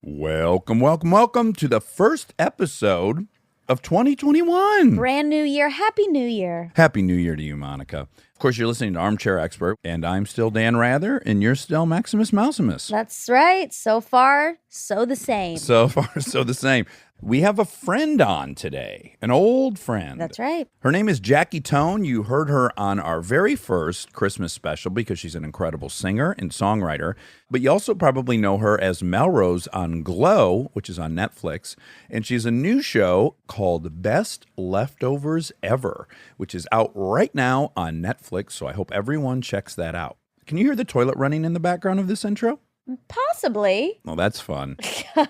Welcome to the first episode of 2021. Brand new year. Happy New Year. Happy New Year to you, Monica. Of course, you're listening to Armchair Expert, and I'm still Dan Rather, and you're still Maximus Mousimus. That's right. So far, so the same. So far, so the same. We have a friend on today, an old friend. That's right. Her name is Jackie Tohn. You heard her on our very first Christmas special because she's an incredible singer and songwriter. But you also probably know her as Melrose on Glow, which is on Netflix. And she's a new show called Best Leftovers Ever, which is out right now on Netflix. So I hope everyone checks that out. Can you hear the toilet running in the background of this intro? Possibly. Well, that's fun.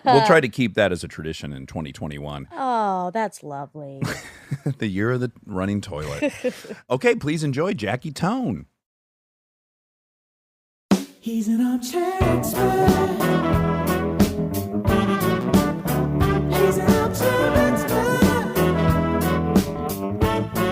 We'll try to keep that as a tradition in 2021. Oh, that's lovely. The year of the running toilet. Okay, please enjoy Jackie Tohn. He's an armchair expert. He's an armchair expert.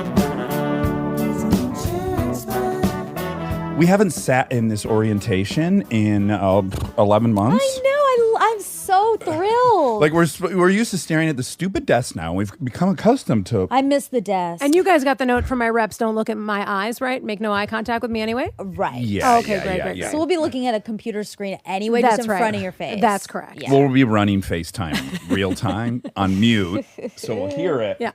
He's an armchair expert. We haven't sat in this orientation in 11 months. I know. I'm so thrilled. Like we're used to staring at the stupid desk now. We've become accustomed to. I miss the desk. And you guys got the note from my reps, don't look at my eyes, right? Make no eye contact with me anyway? Right. Yeah. Oh, okay, great. So we'll be looking at a computer screen anyway, That's just in right. front of your face. That's correct. Yeah. We'll be running FaceTime real time on mute, so we'll hear it. Yeah.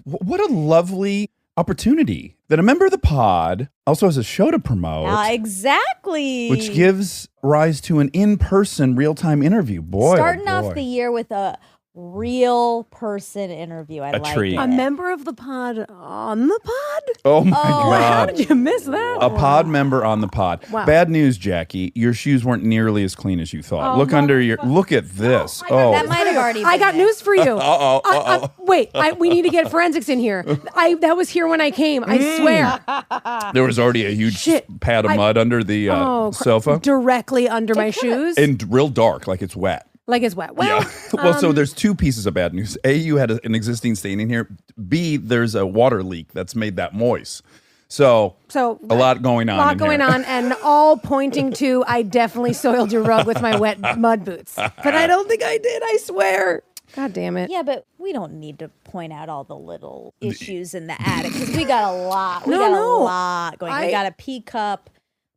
What a lovely opportunity that a member of the pod also has a show to promote. Exactly. Which gives rise to an in-person real-time interview. Boy, Starting oh boy. off the year with a real person interview. I A like treat. it. A member of the pod on the pod? Oh my Oh, How God. did you miss that? A pod member on the pod. Wow. Bad news, Jackie. Your shoes weren't nearly as clean as you thought. Oh Look my under your. Look at this. Oh, That might have already I been got there. news for you. Wait, we need to get forensics in here. That was here when I came. I swear. there was already a huge Shit. pad of mud under the sofa, Directly under my shoes. and real dark, like it's wet. Like it's wet. Well, Yeah. Well, so there's two pieces of bad news. A, you had an existing stain in here. B, there's a water leak that's made that moist. So a lot going on. A lot in going here. on, and all pointing to I definitely soiled your rug with my wet mud boots. But I don't think I did, I swear. God damn it. Yeah, but we don't need to point out all the little issues in the attic because we got a lot. We got a lot going. We got a pee cup.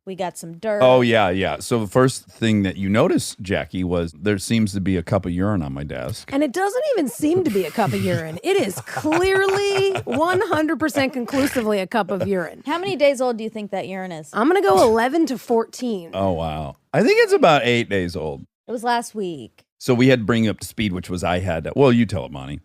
We got some dirt. Oh, yeah. So the first thing that you noticed, Jackie, was there seems to be a cup of urine on my desk. And it doesn't even seem to be a cup of urine. It is clearly 100% conclusively a cup of urine. How many days old do you think that urine is? I'm going to go 11 to 14. Oh, wow. I think it's about 8 days old. It was last week. So we had to bring you up to speed, which was I had. Well, you tell it, Monty.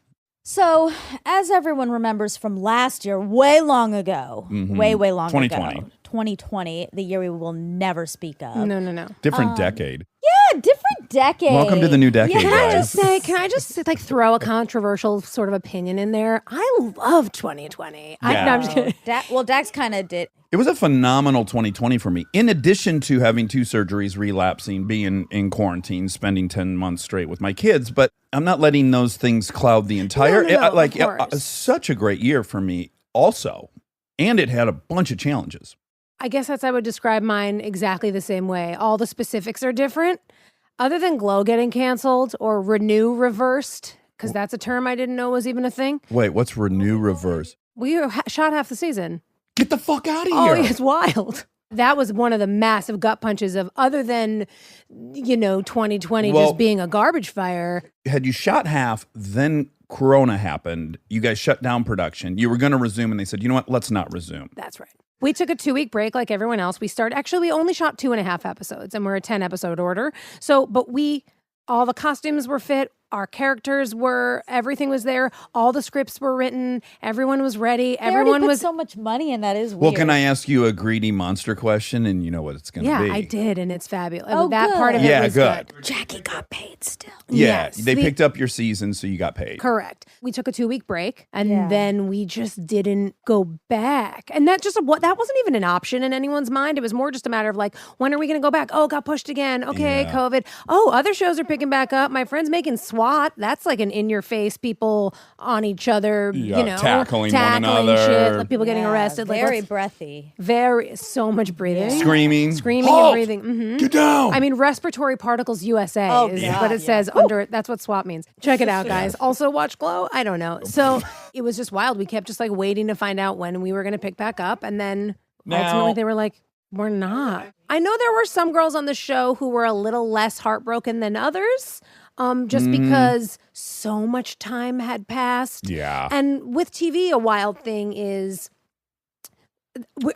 So, as everyone remembers from last year, way long ago, way long 2020. ago, 2020, the year we will never speak of. No. Different decade. Yeah, different decade. Welcome to the new decade, Yeah. guys. Can I just like throw a controversial sort of opinion in there? I love 2020. Yeah. No, I'm just kidding. Dax kind of did. It was a phenomenal 2020 for me. In addition to having 2 surgeries, relapsing, being in quarantine, spending 10 months straight with my kids, but I'm not letting those things cloud the entire. No, of course. Such a great year for me, also, and it had a bunch of challenges. I guess I would describe mine exactly the same way. All the specifics are different. Other than Glow getting canceled or Renew reversed, because that's a term I didn't know was even a thing. Wait, what's Renew Reverse? We shot half the season. Get the fuck out of Oh, here! it's wild. That was one of the massive gut punches of other than, 2020 just being a garbage fire. Had you shot half, then Corona happened. You guys shut down production. You were going to resume, and they said, you know what? Let's not resume. That's right. We took a 2-week break like everyone else. We only shot 2.5 episodes and we're a 10-episode order. So, but all the costumes were fit. Our characters everything was there. All the scripts were written. Everyone was ready. Everyone put so much money in that is weird. Well, can I ask you a greedy monster question? And you know what it's going to be. Yeah, I did. And it's fabulous. Oh, that good. part of it was good. Jackie got paid still. Yeah, Yes, they picked up your season, so you got paid. Correct. We took a 2-week break and then we just didn't go back. And that wasn't even an option in anyone's mind. It was more just a matter of like, when are we going to go back? Oh, got pushed again. Okay, Yeah. COVID. Oh, other shows are picking back up. My friend's making SWAT SWAT. That's like an in-your-face people on each other, tackling one another. Shit, like people getting arrested. Very like breathy. so much breathing. Screaming. And breathing. Mm-hmm. Get down. I mean, Respiratory Particles USA is what it says under it. That's what SWAT means. Check it out, guys. Also watch Glow. I don't know. So it was just wild. We kept just like waiting to find out when we were going to pick back up. And then ultimately they were like, we're not. I know there were some girls on the show who were a little less heartbroken than others. Just because so much time had passed. Yeah. And with TV, a wild thing is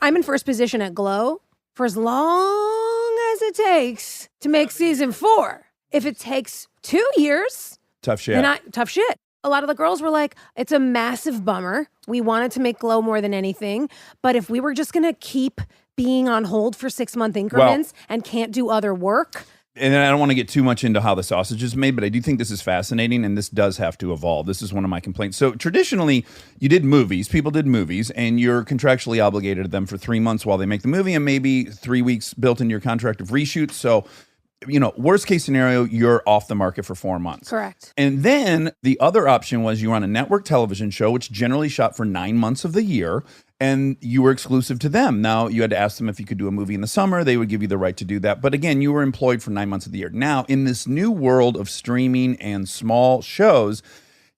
I'm in first position at Glow for as long as it takes to make season 4. If it takes 2 years, tough shit. Tough shit. A lot of the girls were like, it's a massive bummer. We wanted to make Glow more than anything. But if we were just going to keep being on hold for 6-month increments and can't do other work. And I don't want to get too much into how the sausage is made, but I do think this is fascinating, and this does have to evolve. This is one of my complaints. So traditionally, you did movies. People did movies, and you're contractually obligated to them for 3 months while they make the movie, and maybe 3 weeks built into your contract of reshoots. So, worst case scenario, you're off the market for 4 months. Correct. And then the other option was you were on a network television show, which generally shot for 9 months of the year, and you were exclusive to them. Now, you had to ask them if you could do a movie in the summer. They would give you the right to do that. But again, you were employed for 9 months of the year. Now, in this new world of streaming and small shows,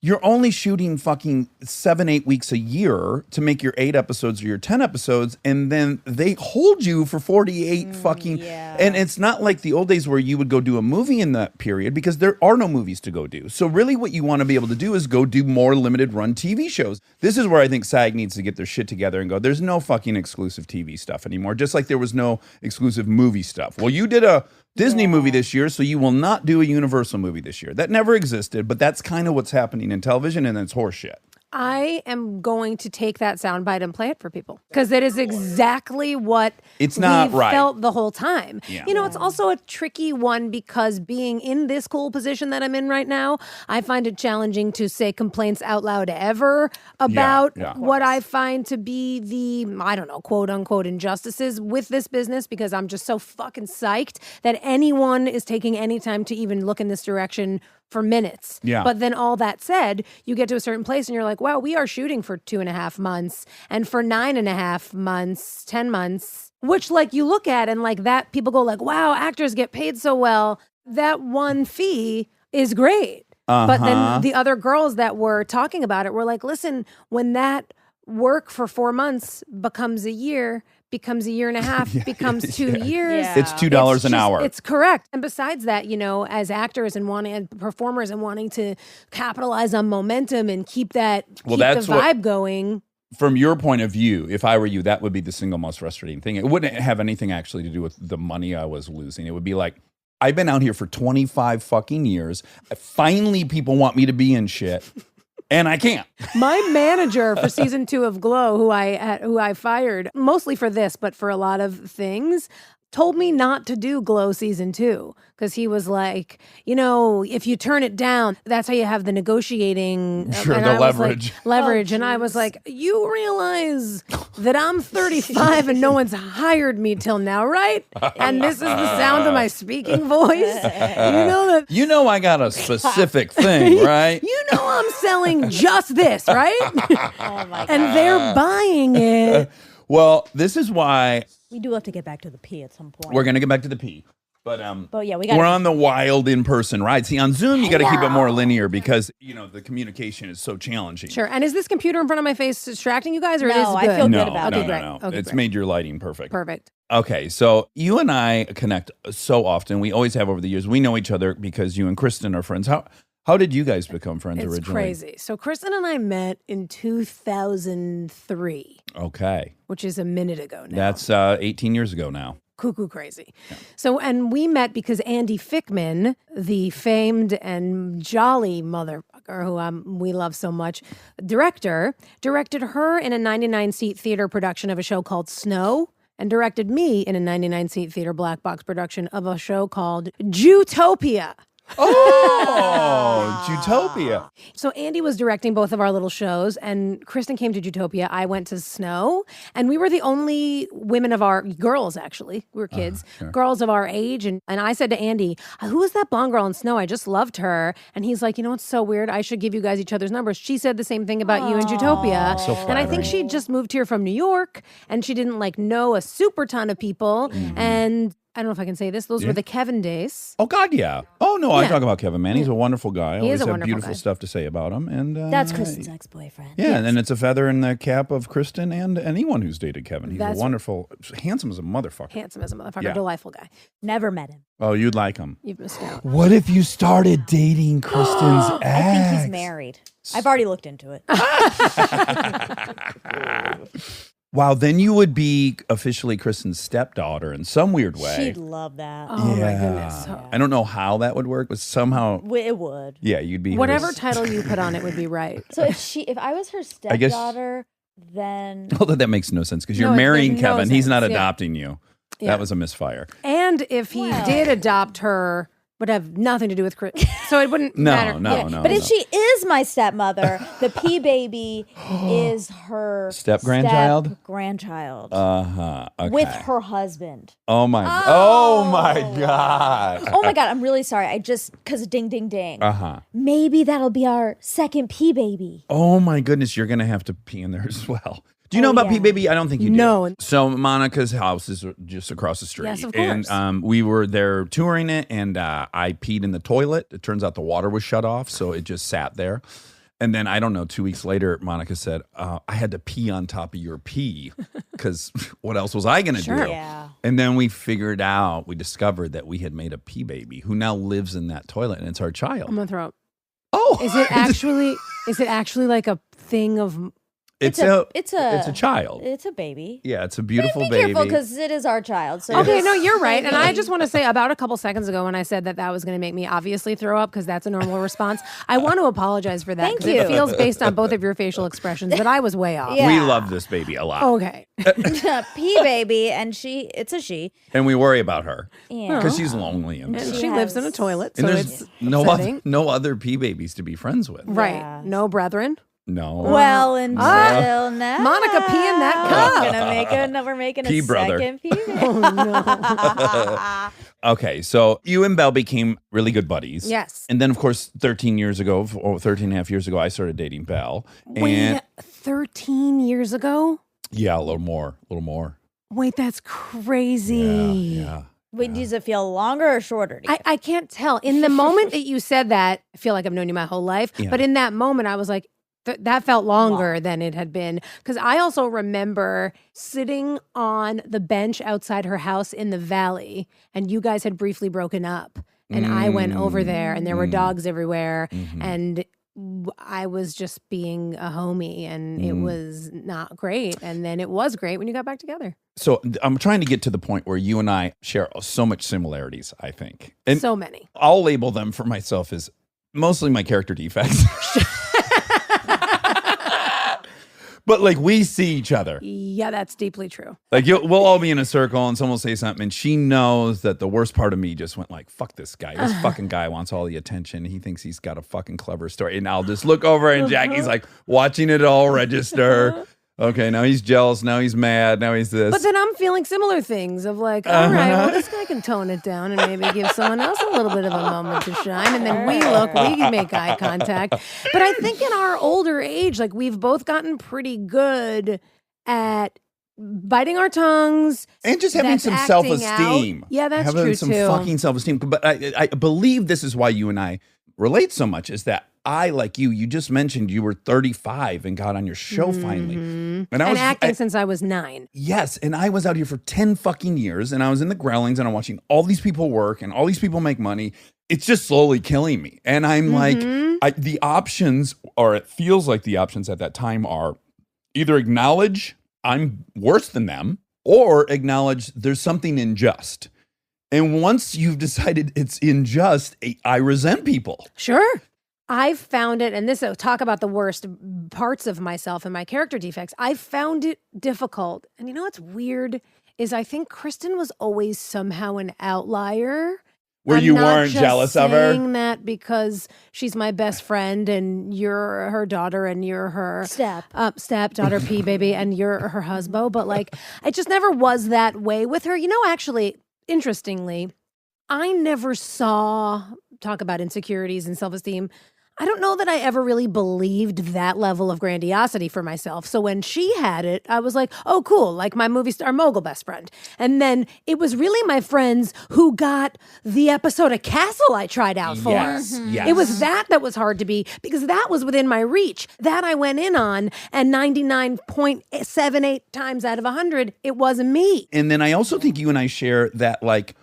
you're only shooting fucking 7-8 weeks a year to make your 8 episodes or your 10 episodes, and then they hold you for 48 fucking. And it's not like the old days where you would go do a movie in that period, because there are no movies to go do. So really what you want to be able to do is go do more limited run TV shows. This is where I think SAG needs to get their shit together and go, there's no fucking exclusive TV stuff anymore, just like there was no exclusive movie stuff. Well, you did a Disney movie this year, so you will not do a Universal movie this year. That never existed, but that's kind of what's happening in television, and it's horseshit. I am going to take that soundbite and play it for people, because it is exactly what it's not we've right. felt the whole time. Yeah. It's also a tricky one, because being in this cool position that I'm in right now, I find it challenging to say complaints out loud ever about what I find to be the, I don't know, quote unquote injustices with this business, because I'm just so fucking psyched that anyone is taking any time to even look in this direction for minutes. Yeah. But then all that said, you get to a certain place and you're like, wow, we are shooting for 2.5 months, and for 9.5 months, 10 months, which like you look at and like that, people go like, wow, actors get paid so well. That one fee is great. But then the other girls that were talking about it were like, listen, when that work for 4 months becomes a year, becomes a year and a half, becomes 2 years. Yeah. It's $2 an hour. It's correct. And besides that, as actors and performers and wanting to capitalize on momentum and keep the vibe going. From your point of view, if I were you, that would be the single most frustrating thing. It wouldn't have anything actually to do with the money I was losing. It would be like, I've been out here for 25 fucking years. Finally, people want me to be in shit. And I can't. My manager for season 2 of Glow, who I fired mostly for this, but for a lot of things, told me not to do Glow season 2, because he was like, if you turn it down, that's how you have the negotiating. Sure, and the I was leverage. like, leverage. And I was like, you realize that I'm 35 and no one's hired me till now, right? And this is the sound of my speaking voice. I got a specific thing, right? I'm selling just this, right? Oh my God. And they're buying it. Well, this is why We do have to get back to the P at some point. we're going to get back to the P. But yeah, we're on the wild in-person ride. See, on Zoom, you got to keep it more linear because, the communication is so challenging. Sure. And is this computer in front of my face distracting you guys, or No, it is I good? feel No, good about no, it. no, no. Okay, It's great. made your lighting perfect. Perfect. Okay, so you and I connect so often. We always have over the years. We know each other because you and Kristen are friends. How did you guys become friends It's originally? crazy. So Kristen and I met in 2003, Okay. which is a minute ago now. That's 18 years ago now. Cuckoo crazy. So, and we met because Andy Fickman, the famed and jolly motherfucker who we love so much, directed her in a 99-seat theater production of a show called Snow, and directed me in a 99-seat theater black box production of a show called Jewtopia. Oh, Jutopia. So Andy was directing both of our little shows, and Kristen came to Jutopia. I went to Snow, and we were the only women of our girls, actually. We were kids, girls of our age. And I said to Andy, who was that blonde girl in Snow? I just loved her. And he's like, you know what's so weird? I should give you guys each other's numbers. She said the same thing about you in Jutopia. So and I think she just moved here from New York, and she didn't like know a super ton of people. And I don't know if I can say this. Those were the Kevin days. Oh, God, yeah. Oh, no, I talk about Kevin, man. He's a wonderful guy. I He is always a have wonderful beautiful guy. stuff to say about him. And That's Kristen's ex-boyfriend. Yeah, and then it's a feather in the cap of Kristen and anyone who's dated Kevin. He's That's- a wonderful, handsome as a motherfucker. Handsome as a motherfucker, Yeah. delightful guy. Never met him. Oh, you'd like him. You've missed out. What if you started dating Kristen's ex? I think he's married. I've already looked into it. Wow, then you would be officially Kristen's stepdaughter in some weird way. She'd love that. Oh my goodness. So- I don't know how that would work, but somehow, It would. yeah, you'd be Whatever hers. title you put on it would be right. So if I was her I guess- stepdaughter, then Although that makes no sense because you're No, it marrying makes no Kevin. He's not sense, yeah. adopting you. Yeah. That was a misfire. And if he Well. did adopt her, would have nothing to do with Chris. So it wouldn't No, matter. no, Yeah. no. But if she is my stepmother, the P baby is her Step-grandchild? grandchild Okay. with her husband. Oh my God. Oh my God, I'm really sorry. I just because ding ding ding. Maybe that'll be our second P baby. Oh my goodness, you're gonna have to pee in there as well. Do you know about yeah. P Baby? I don't think you do. No. So Monica's house is just across the street. Yes, of course. And we were there touring it, and I peed in the toilet. It turns out the water was shut off, so it just sat there. And then, I don't know, 2 weeks later, Monica said, I had to pee on top of your pee because what else was I going to do? Yeah. And then we discovered that we had made a P Baby who now lives in that toilet, and it's our child. I'm gonna throw up. Oh, Is it actually like a thing of It's a child. It's a baby. Yeah, it's a beautiful Be baby. careful because it is our child. So Okay, just- no, you're right. And I just want to say about a couple seconds ago when I said that was going to make me obviously throw up because that's a normal response, I want to apologize for that. Thank 'cause you. It feels based on both of your facial expressions that I was way off. Yeah. We love this baby a lot. Okay. P baby, and it's a she. And we worry about her Yeah. because she's lonely. And, And She she lives in a has- toilet, so and there's it's no upsetting. other P babies to be friends with. Right. Yeah. No brethren. No. Well, until now, Monica, pee in that cup. We're making Pea a brother. second P baby. Okay, so you and Belle became really good buddies. Yes. And then, of course, 13 and a half years ago, I started dating Belle. Wait, And 13 years ago? yeah, a little more. Wait, that's crazy. Yeah. Wait, does it feel longer or shorter? to you? I can't tell. In the moment that you said that, I feel like I've known you my whole life. Yeah. But in that moment, I was like, that felt longer than it had been. Because I also remember sitting on the bench outside her house in the valley, and you guys had briefly broken up. And I went over there, and there were dogs everywhere. And I was just being a homie, and it was not great. And then it was great when you got back together. So I'm trying to get to the point where you and I share so much similarities, I think. And So many. I'll label them for myself as mostly my character defects. But like we see each other. Yeah, that's deeply true. Like we'll all be in a circle and someone will say something and she knows that the worst part of me just went like, fuck this guy. This fucking guy wants all the attention. He thinks he's got a fucking clever story. And I'll just look over and Jackie's like watching it all register. Okay, now he's jealous. Now he's mad. Now he's this. But then I'm feeling similar things of like, all right, well, this guy can tone it down and maybe give someone else a little bit of a moment to shine. And then we make eye contact. But I think in our older age, like we've both gotten pretty good at biting our tongues. And just having that's some acting self-esteem. out. Yeah, that's having true some too. fucking self-esteem. But I believe this is why you and I relate so much is that I, like you just mentioned you were 35 and got on your show finally. And I was acting since I was 9. Yes, and I was out here for 10 fucking years and I was in the Growlings and I'm watching all these people work and all these people make money. It's just slowly killing me. And I'm like, the options, or it feels like the options at that time are either acknowledge I'm worse than them or acknowledge there's something unjust. And once you've decided it's unjust, I resent people. Sure. I've found it, and this talk about the worst parts of myself and my character defects. I found it difficult. And you know what's weird is I think Kristen was always somehow an outlier. Where I'm you not weren't just jealous of her? saying that because she's my best friend and you're her daughter and you're her stepdaughter P baby and you're her husband. But like, I just never was that way with her. You know, actually, interestingly, I never saw talk about insecurities and self-esteem. I don't know that I ever really believed that level of grandiosity for myself. So when she had it, I was like, oh, cool, like my movie star mogul best friend. And then it was really my friends who got the episode of Castle I tried out for. Yes. It was that was hard to be because that was within my reach. That I went in on, and 99.78 times out of 100, it wasn't me. And then I also think you and I share that, like,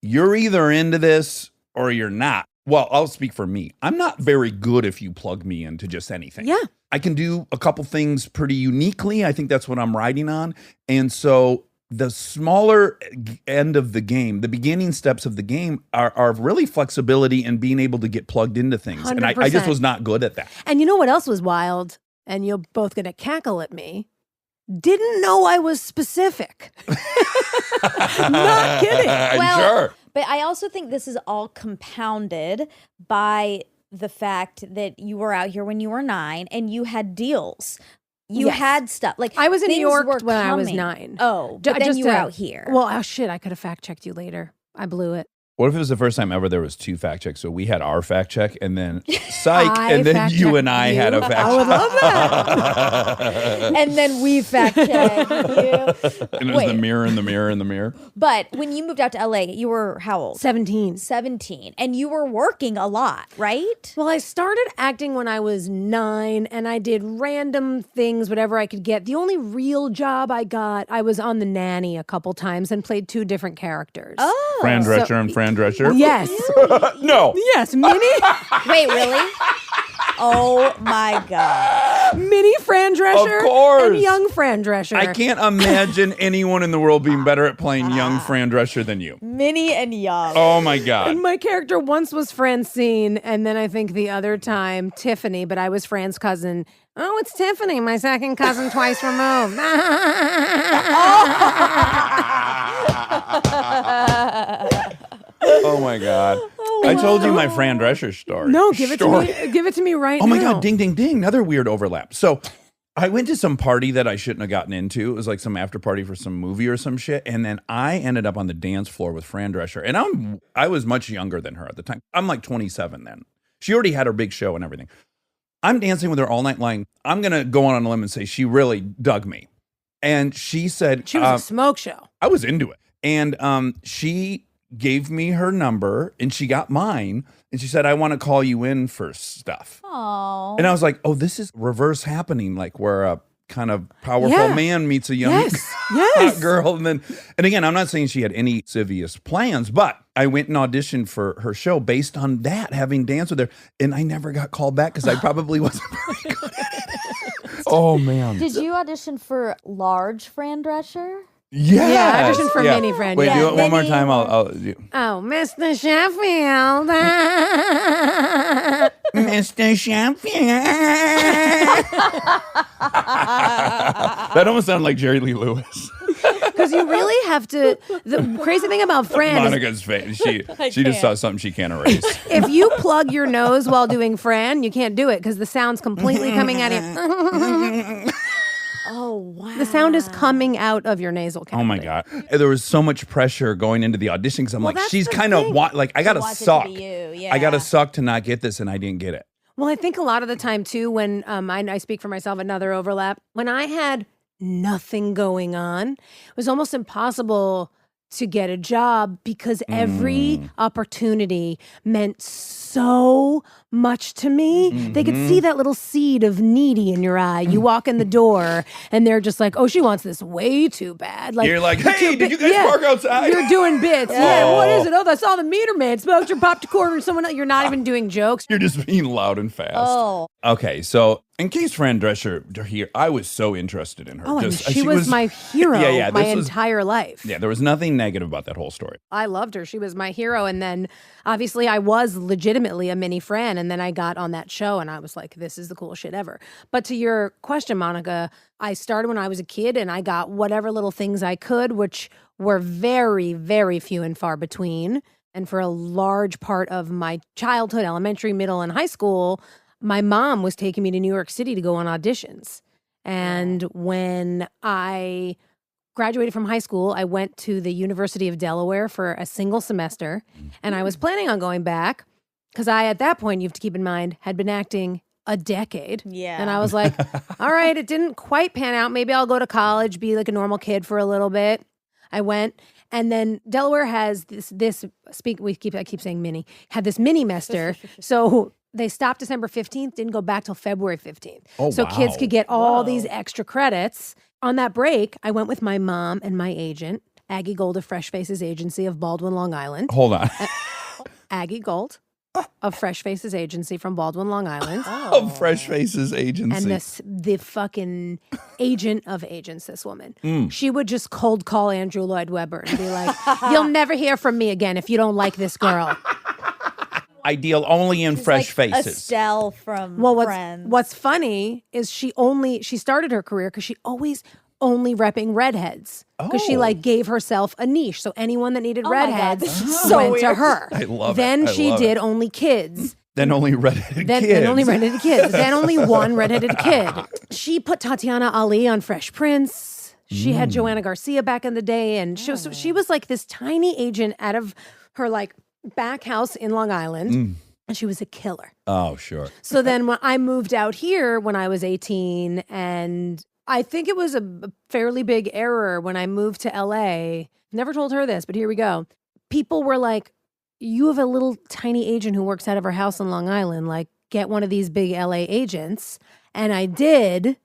you're either into this or you're not. Well, I'll speak for me. I'm not very good if you plug me into just anything. Yeah. I can do a couple things pretty uniquely. I think that's what I'm riding on. And so the smaller end of the game, the beginning steps of the game are really flexibility and being able to get plugged into things. 100%. And I just was not good at that. And you know what else was wild? And you're both going to cackle at me. Didn't know I was specific. Not kidding. Sure. But I also think this is all compounded by the fact that you were out here when you were 9 and you had deals. You had stuff. Like I was in New things York were when I was coming. 9. Oh, but then you were out here. Well, oh shit, I could have fact checked you later. I blew it. What if it was the first time ever there was 2 fact checks? So we had our fact check and then psych, and then you and I had a fact check. I would love that. And then we fact checked you. And it was the mirror in the mirror in the mirror. But when you moved out to LA, you were how old? 17. 17. And you were working a lot, right? Well, I started acting when I was 9 and I did random things, whatever I could get. The only real job I got, I was on The Nanny a couple times and played 2 different characters. Oh. Fran Drescher and Fran Drescher? Yes. No. Yes, Minnie. Wait, really? Oh my God. Minnie Fran Drescher. Of course. And young Fran Drescher. I can't imagine anyone in the world being better at playing young Fran Drescher than you. Minnie and Young. Oh my God. And my character once was Francine, and then I think the other time Tiffany, but I was Fran's cousin. Oh, it's Tiffany, my second cousin twice removed. Oh my God. I told you my Fran Drescher story. No, give it to me. Give it to me right now. Oh my God, ding, ding, ding. Another weird overlap. So I went to some party that I shouldn't have gotten into. It was like some after party for some movie or some shit. And then I ended up on the dance floor with Fran Drescher. And I was much younger than her at the time. I'm like 27 then. She already had her big show and everything. I'm dancing with her all night long. I'm going to go on a limb and say she really dug me. And she said... She was a smoke show. I was into it. And she gave me her number and she got mine. And she said, I want to call you in for stuff. Oh. And I was like, oh, this is reverse happening, like where a kind of powerful man meets a young hot girl. And again, I'm not saying she had any lascivious plans, but I went and auditioned for her show based on that, having danced with her. And I never got called back because I probably wasn't very good at it. Oh, man. Did you audition for large Fran Drescher? Yes. Yeah, I auditioned for Mini Fran. Wait, Yeah, do it one more Mini. time. I'll do. Oh, Mr. Sheffield. Mr. Sheffield. That almost sounded like Jerry Lee Lewis. Because you really have to. The crazy thing about Fran is Monica's face. She just saw something she can't erase. if you plug your nose while doing Fran, you can't do it because the sound's completely coming out of you. Oh, wow. The sound is coming out of your nasal cavity. Oh my God. There was so much pressure going into the audition because I'm like, that's she's the kind of thing. like, I got to want it to suck. be you, yeah. I got to suck to not get this, and I didn't get it. Well, I think a lot of the time too, when I speak for myself, another overlap, when I had nothing going on, it was almost impossible to get a job because every opportunity meant so much to me. They could see that little seed of needy in your eye. You walk in the door and they're just like, oh, she wants this way too bad. Like You're like, you're hey, too did you guys park outside? You're doing bits. Yeah, what is it? Oh, that's all the meter man smoked or popped a quarter and someone else. You're not even doing jokes. You're just being loud and fast. Oh. Okay, so in case Fran Drescher here, I was so interested in her. Oh, and Just- she was my hero my this was- entire life. Yeah, there was nothing negative about that whole story. I loved her. She was my hero. And then obviously I was legitimately a mini Fran. And then I got on that show and I was like, this is the coolest shit ever. But to your question, Monica, I started when I was a kid and I got whatever little things I could, which were very, very few and far between. And for a large part of my childhood, elementary, middle, and high school, my mom was taking me to New York City to go on auditions. And when I graduated from high school, I went to the University of Delaware for a single semester. And I was planning on going back because I, at that point, you have to keep in mind, had been acting a decade. Yeah. And I was like, all right, it didn't quite pan out. Maybe I'll go to college, be like a normal kid for a little bit. I went. And then Delaware has I keep saying mini, had this mini mester. So they stopped December 15th, didn't go back till February 15th. Oh, so wow. kids could get all these extra credits. On that break, I went with my mom and my agent, Aggie Gold of Fresh Faces Agency of Baldwin, Long Island. Hold on. Aggie Gold of Fresh Faces Agency from Baldwin, Long Island. Of Fresh Faces Agency. And the fucking agent of agents, this woman. She would just cold call Andrew Lloyd Webber and be like, you'll never hear from me again if you don't like this girl. I deal only in Fresh like Faces. Estelle from Friends. What's funny is she started her career because she always only repping redheads because she like gave herself a niche. So anyone that needed my God, redheads this is so went to weird. her. I love it. Then I she love did it. only kids. Then only redheaded kids. Then only redheaded kids. Then only one redheaded kid. She put Tatiana Ali on Fresh Prince. She had Joanna Garcia back in the day, and she was like this tiny agent out of her like back house in Long Island, and she was a killer. Oh, sure. So then when I moved out here when I was 18, and I think it was a fairly big error when I moved to LA. Never told her this, but here we go. People were like, you have a little tiny agent who works out of her house in Long Island. Like, get one of these big LA agents. And I did.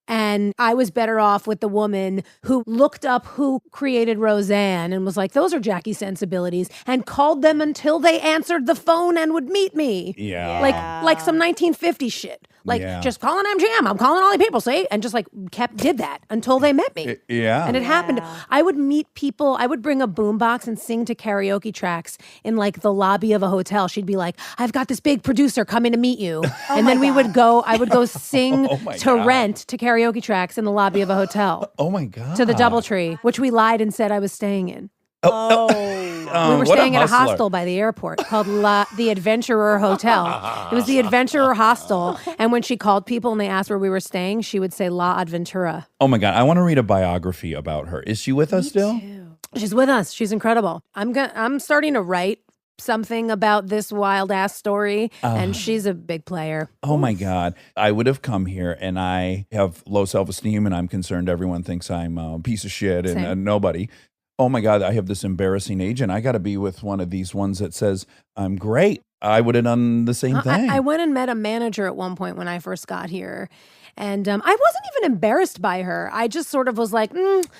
And I was better off with the woman who looked up who created Roseanne and was like, those are Jackie's sensibilities, and called them until they answered the phone and would meet me. Yeah. Like some 1950s shit. Like, just calling MGM. I'm calling all the people, see? And just like did that until they met me. Yeah. And it happened. I would meet people. I would bring a boombox and sing to karaoke tracks in like the lobby of a hotel. She'd be like, I've got this big producer coming to meet you. And then I would go sing to Rent to karaoke tracks in the lobby of a hotel. Oh my God. To the DoubleTree, which we lied and said I was staying in. We were what staying at a hustler. hostel by the airport called the Adventurer Hotel. It was the Adventurer Hostel. And when she called people and they asked where we were staying, she would say La Adventura. Oh my God. I want to read a biography about her. Is she with us still? She's with us. She's incredible. I'm starting to write something about this wild ass story, and she's a big player. Oh my God. I would have come here, and I have low self-esteem, and I'm concerned everyone thinks I'm a piece of shit and Same. nobody. Oh my God, I have this embarrassing agent. I got to be with one of these ones that says, I'm great. I would have done the same thing. I went and met a manager at one point when I first got here. And I wasn't even embarrassed by her. I just sort of was like,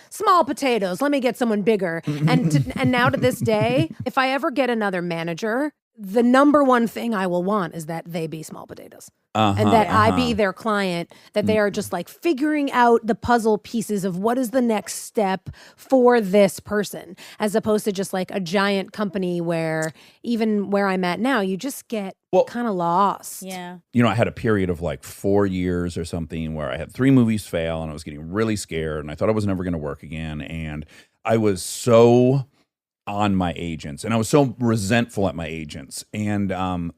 small potatoes. Let me get someone bigger. And now to this day, if I ever get another manager, the number one thing I will want is that they be small potatoes. And that I be their client, that they are just like figuring out the puzzle pieces of what is the next step for this person, as opposed to just like a giant company where even where I'm at now, you just get kind of lost. Yeah. You know, I had a period of like 4 years or something where I had 3 movies fail, and I was getting really scared, and I thought I was never going to work again. And I was so on my agents, and I was so resentful at my agents. And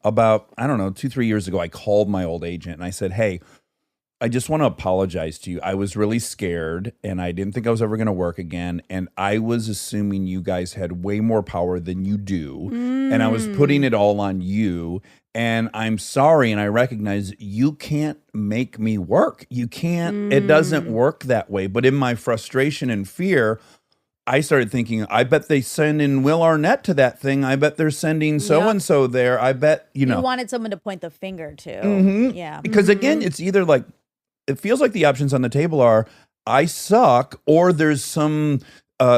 about, I don't know, 2-3 years ago, I called my old agent and I said, hey, I just want to apologize to you. I was really scared, and I didn't think I was ever going to work again. And I was assuming you guys had way more power than you do. And I was putting it all on you. And I'm sorry, and I recognize you can't make me work. You can't, it doesn't work that way. But in my frustration and fear, I started thinking, I bet they send in Will Arnett to that thing. I bet they're sending so-and-so there. I bet, you know. You wanted someone to point the finger to. Yeah. Because again, it's either like, it feels like the options on the table are, I suck, or there's some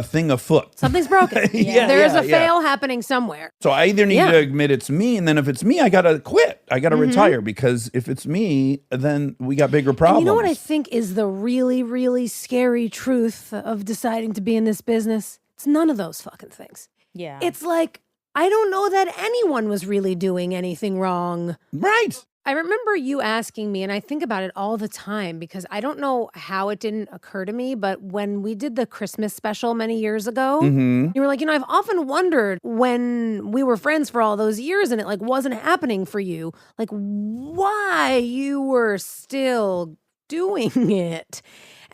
thing afoot. Something's broken. There's a fail happening somewhere. So I either need to admit it's me, and then if it's me, I got to quit. I got to retire, because if it's me, then we got bigger problems. And you know what I think is the really, really scary truth of deciding to be in this business? It's none of those fucking things. Yeah. It's like, I don't know that anyone was really doing anything wrong. Right. I remember you asking me, and I think about it all the time because I don't know how it didn't occur to me, but when we did the Christmas special many years ago, you were like, I've often wondered when we were friends for all those years and it like wasn't happening for you, like why you were still doing it.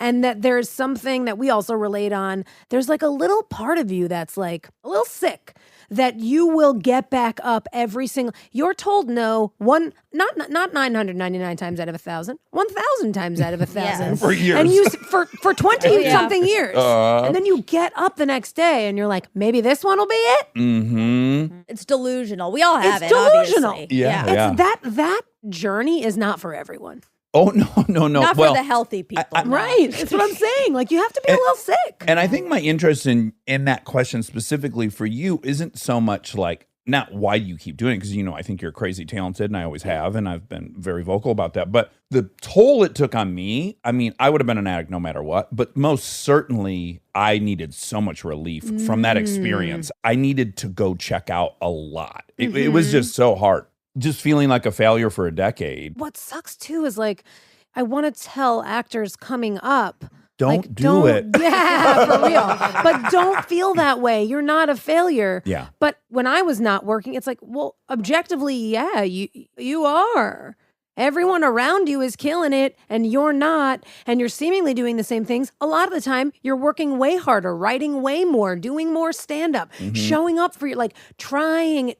And that there's something that we also relate on. There's like a little part of you that's like a little sick that you will get back up every single. You're told no not 999 times out of 1,000, 1,000 times out of 1,000 for years, and you for 20 something years, and then you get up the next day and you're like, maybe this one will be it. It's delusional. We all have It's it. delusional. Obviously. Yeah. It's that journey is not for everyone. Oh, no. Not well, for the healthy people. no. Right. That's what I'm saying. Like, you have to be a little sick. And I think my interest in that question specifically for you isn't so much like, not why do you keep doing it? Because, I think you're crazy talented and I always have. And I've been very vocal about that. But the toll it took on me, I mean, I would have been an addict no matter what. But most certainly, I needed so much relief from that experience. I needed to go check out a lot. It was just so hard. Just feeling like a failure for a decade. What sucks too is like, I want to tell actors coming up, Don't do it. Yeah, for real. But don't feel that way. You're not a failure. Yeah. But when I was not working, it's like, well, objectively, yeah, you are. Everyone around you is killing it and you're not, and you're seemingly doing the same things. A lot of the time, you're working way harder, writing way more, doing more stand-up, showing up for your, like, trying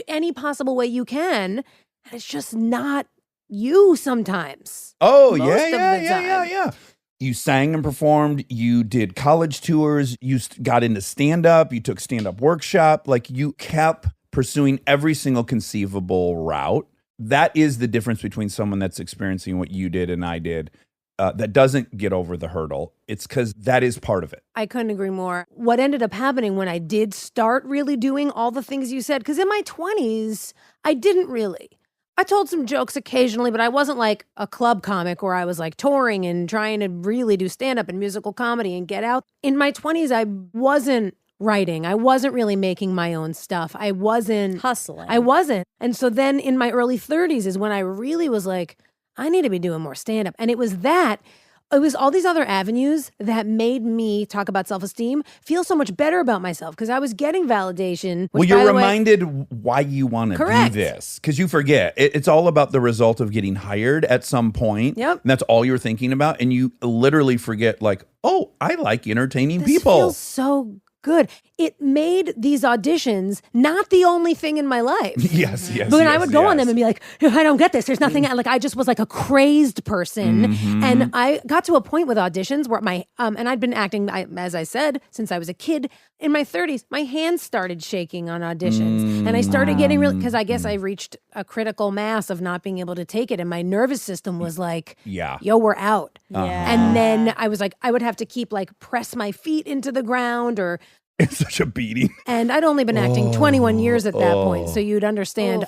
any possible way you can. And it's just not you sometimes. Oh, Most of the time. yeah. You sang and performed. You did college tours. You got into stand-up. You took stand-up workshop. Like, you kept pursuing every single conceivable route. That is the difference between someone that's experiencing what you did and I did that doesn't get over the hurdle. It's because that is part of it. I couldn't agree more. What ended up happening when I did start really doing all the things you said, because in my 20s, I didn't really. I told some jokes occasionally, but I wasn't like a club comic where I was like touring and trying to really do stand-up and musical comedy and get out. In my 20s, I wasn't writing. I wasn't really making my own stuff. I wasn't Hustling. I wasn't. And so then in my early 30s is when I really was like, I need to be doing more stand-up. And it was all these other avenues that made me talk about self-esteem, feel so much better about myself because I was getting validation. Well, you're reminded why you want to do this because you forget. It's all about the result of getting hired at some point. Yep. And that's all you're thinking about. And you literally forget like, oh, I like entertaining people. Feels so good. It made these auditions not the only thing in my life. Yes. But when I would go on them and be like, I don't get this. There's nothing. Like, I just was like a crazed person. And I got to a point with auditions where and I'd been acting, as I said, since I was a kid. In my 30s, my hands started shaking on auditions. And I started getting really, because I guess I reached a critical mass of not being able to take it. And my nervous system was like, yo, we're out. Yeah. And then I was like, I would have to keep like press my feet into the ground or. It's such a beating. And I'd only been acting 21 years at that point, so you'd understand.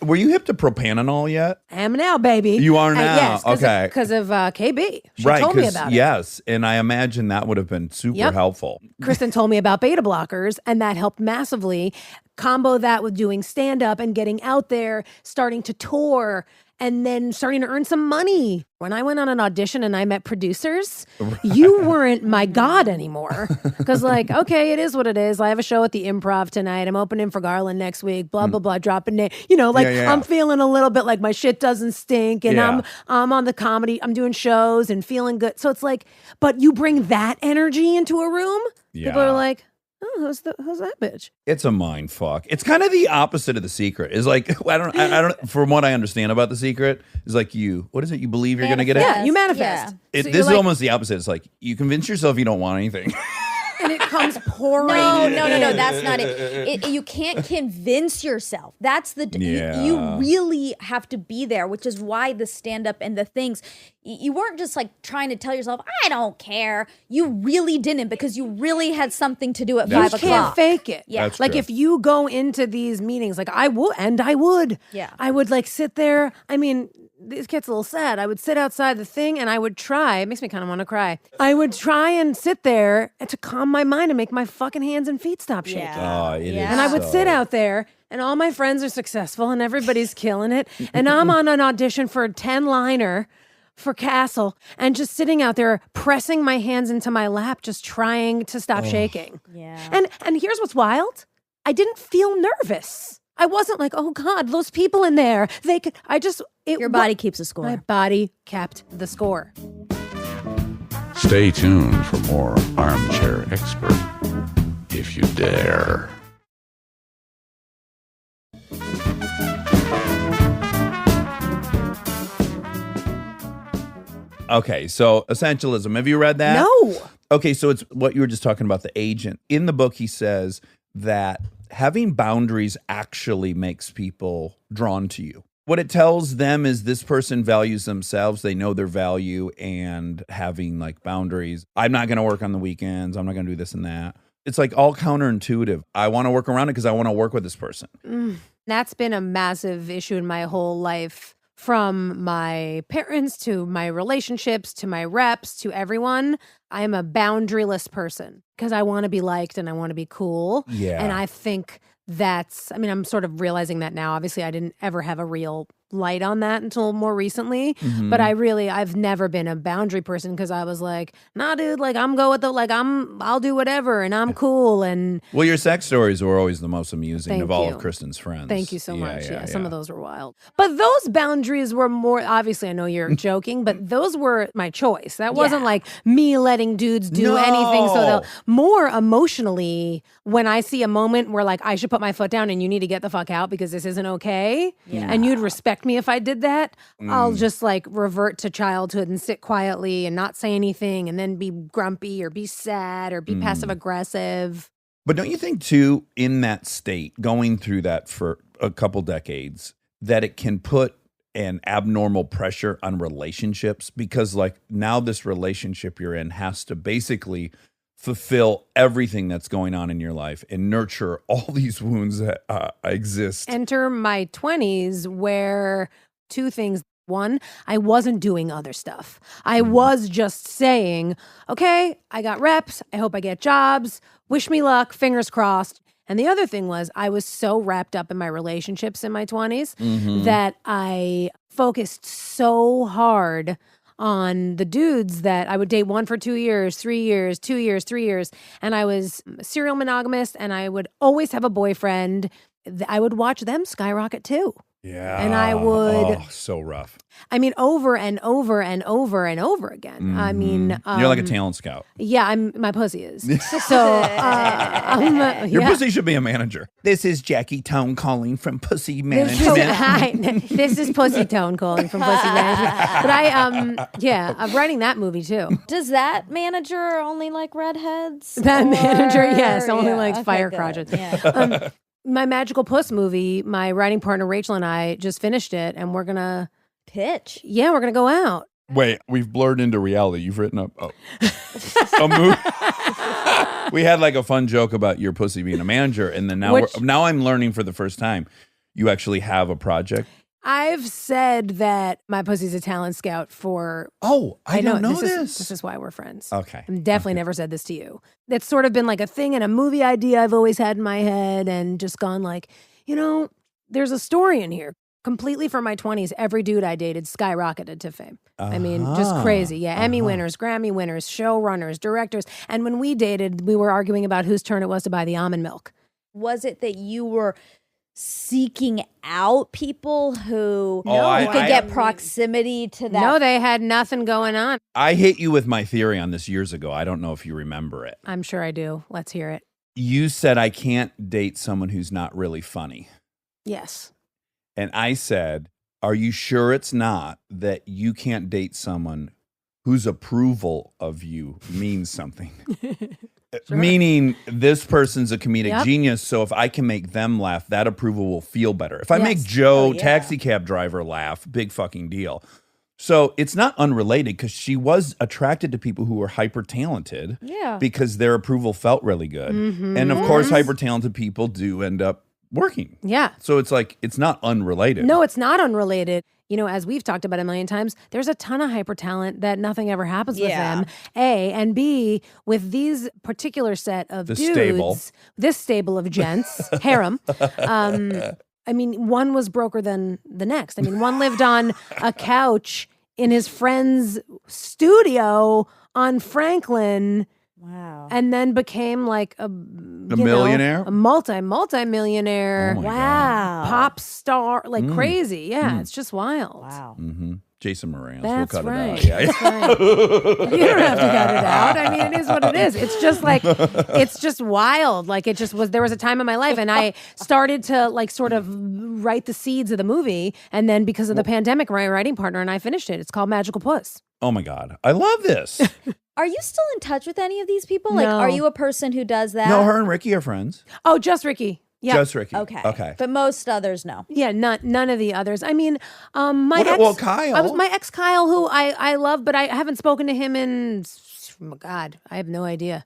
Were you hip to propanol yet? I am now, baby. You are now? Yes, okay. Because of KB. She right, told me about it. Yes, and I imagine that would have been super helpful. Kristen told me about beta blockers, and that helped massively. Combo that with doing stand-up and getting out there, starting to tour, and then starting to earn some money. When I went on an audition and I met producers, you weren't my God anymore. Because like, okay, it is what it is. I have a show at the Improv tonight. I'm opening for Garland next week, blah, blah, blah, dropping it. I'm feeling a little bit like my shit doesn't stink. And I'm on the comedy, I'm doing shows and feeling good. So it's like, but you bring that energy into a room, people are like, oh, who's that bitch? It's a mind fuck. It's kind of the opposite of The Secret. Is like I don't. From what I understand about The Secret, is like what is it? You believe you're going to get it? Yeah, you manifest. This is almost the opposite. It's like you convince yourself you don't want anything. And it comes pouring. No, that's not it. You can't convince yourself. That's you really have to be there, which is why the stand-up and the things, you weren't just like trying to tell yourself, I don't care. You really didn't, because you really had something to do at 5 o'clock. You can't fake it. Yeah. That's like true. if you go into these meetings, like I would. Yeah. I would like sit there. I mean, this gets a little sad. I would sit outside the thing and I would try. It makes me kind of want to cry. I would try and sit there and to calm my mind and make my fucking hands and feet stop shaking. Yeah. Oh, it is And I would sit out there and all my friends are successful and everybody's killing it. And I'm on an audition for a 10-liner for Castle and just sitting out there pressing my hands into my lap, just trying to stop shaking. Yeah. And here's what's wild. I didn't feel nervous. I wasn't like, oh God, those people in there, they could, Your body keeps a score. My body kept the score. Stay tuned for more Armchair Expert, if you dare. Okay, so Essentialism. Have you read that? No. Okay, so it's what you were just talking about, the agent. In the book, he says that having boundaries actually makes people drawn to you. What it tells them is this person values themselves. They know their value, and having like boundaries. I'm not going to work on the weekends. I'm not going to do this and that. It's like all counterintuitive. I want to work around it because I want to work with this person. That's been a massive issue in my whole life, from my parents to my relationships to my reps to everyone. I am a boundaryless person because I want to be liked and I want to be cool. Yeah. And I think I'm sort of realizing that now. Obviously, I didn't ever have a real light on that until more recently. Mm-hmm. But I've never been a boundary person because I was like, nah, dude, like I'll do whatever and I'm cool. And Well, your sex stories were always the most amusing Thank of all you. of Kristen's friends. Thank you so much. Yeah, Some of those were wild. But those boundaries were more, obviously, I know you're joking, but those were my choice. That wasn't like me letting dudes do anything. So they'll more emotionally, when I see a moment where like I should put my foot down and you need to get the fuck out because this isn't okay, and you'd respect me if I did that, I'll just like revert to childhood and sit quietly and not say anything and then be grumpy or be sad or be passive aggressive. But don't you think too, in that state, going through that for a couple decades, that it can put an abnormal pressure on relationships? Because like now this relationship you're in has to basically fulfill everything that's going on in your life and nurture all these wounds that exist. Enter my 20s where two things. One, I wasn't doing other stuff. I was just saying, okay, I got reps. I hope I get jobs. Wish me luck. Fingers crossed. And the other thing was I was so wrapped up in my relationships in my 20s that I focused so hard on the dudes that I would date one for 2 years, 3 years, 2 years, 3 years. And I was serial monogamous and I would always have a boyfriend. I would watch them skyrocket too. Yeah. And I would. Oh, so rough. I mean, over and over and over and over again. I mean, You're like a talent scout. yeah, my pussy is. So, Your yeah. pussy should be a manager. This is Jackie Tohn calling from Pussy This Management. is Pussy Tone calling from Pussy Management. But I'm writing that movie too. Does that manager only like redheads? That manager, yes, only Yeah, likes okay, fire good. crotchets. Yeah. My Magical Puss movie, my writing partner Rachel and I just finished it, and we're gonna go out. Wait, we've blurred into reality. You've written up a movie. We had like a fun joke about your pussy being a manager, and then now I'm learning for the first time you actually have a project. I've said that my pussy's a talent scout for. Oh, I don't know this. This is why we're friends. Okay. I've definitely never said this to you. It's sort of been like a thing and a movie idea I've always had in my head and just gone like, there's a story in here. Completely from my 20s, every dude I dated skyrocketed to fame. I mean, just crazy. Yeah, Emmy winners, Grammy winners, showrunners, directors. And when we dated, we were arguing about whose turn it was to buy the almond milk. Was it that you were seeking out people who could get proximity to that? No, they had nothing going on. I hit you with my theory on this years ago. I don't know if you remember it. I'm sure I do. Let's hear it. You said I can't date someone who's not really funny. Yes. And I said, are you sure it's not that you can't date someone whose approval of you means something? Sure. Meaning this person's a comedic genius, so if I can make them laugh, that approval will feel better. If I make Joe, taxi cab driver, laugh, big fucking deal. So it's not unrelated because she was attracted to people who were hyper talented because their approval felt really good. And of course, hyper talented people do end up working. Yeah. So it's like, it's not unrelated. No, it's not unrelated. You know, as we've talked about a million times, there's a ton of hyper talent that nothing ever happens with them. A, and B, with these particular set of This dudes, this stable of gents, harem, I mean, one was broker than the next. I mean, one lived on a couch in his friend's studio on Franklin. Wow. And then became like a millionaire? a multi-millionaire. Oh my Wow. Pop star, like crazy. Yeah, it's just wild. Wow. Jason Moran. That's we'll cut right. it out. Yeah. That's right. You don't have to cut it out. I mean, it is what it is. It's just like, it's just wild. Like it just was, there was a time in my life and I started to like sort of write the seeds of the movie. And then because of the pandemic, my writing partner and I finished it. It's called Magical Puss. Oh my God. I love this. Are you still in touch with any of these people? Like, No. are you a person who does that? No, her and Ricky are friends. Oh, just Ricky. Yeah. Just Ricky. Okay. But most others, no. Yeah, none of the others. I mean, my Well, ex, well, Kyle. my ex Kyle, who I love, but I haven't spoken to him in, oh God, I have no idea.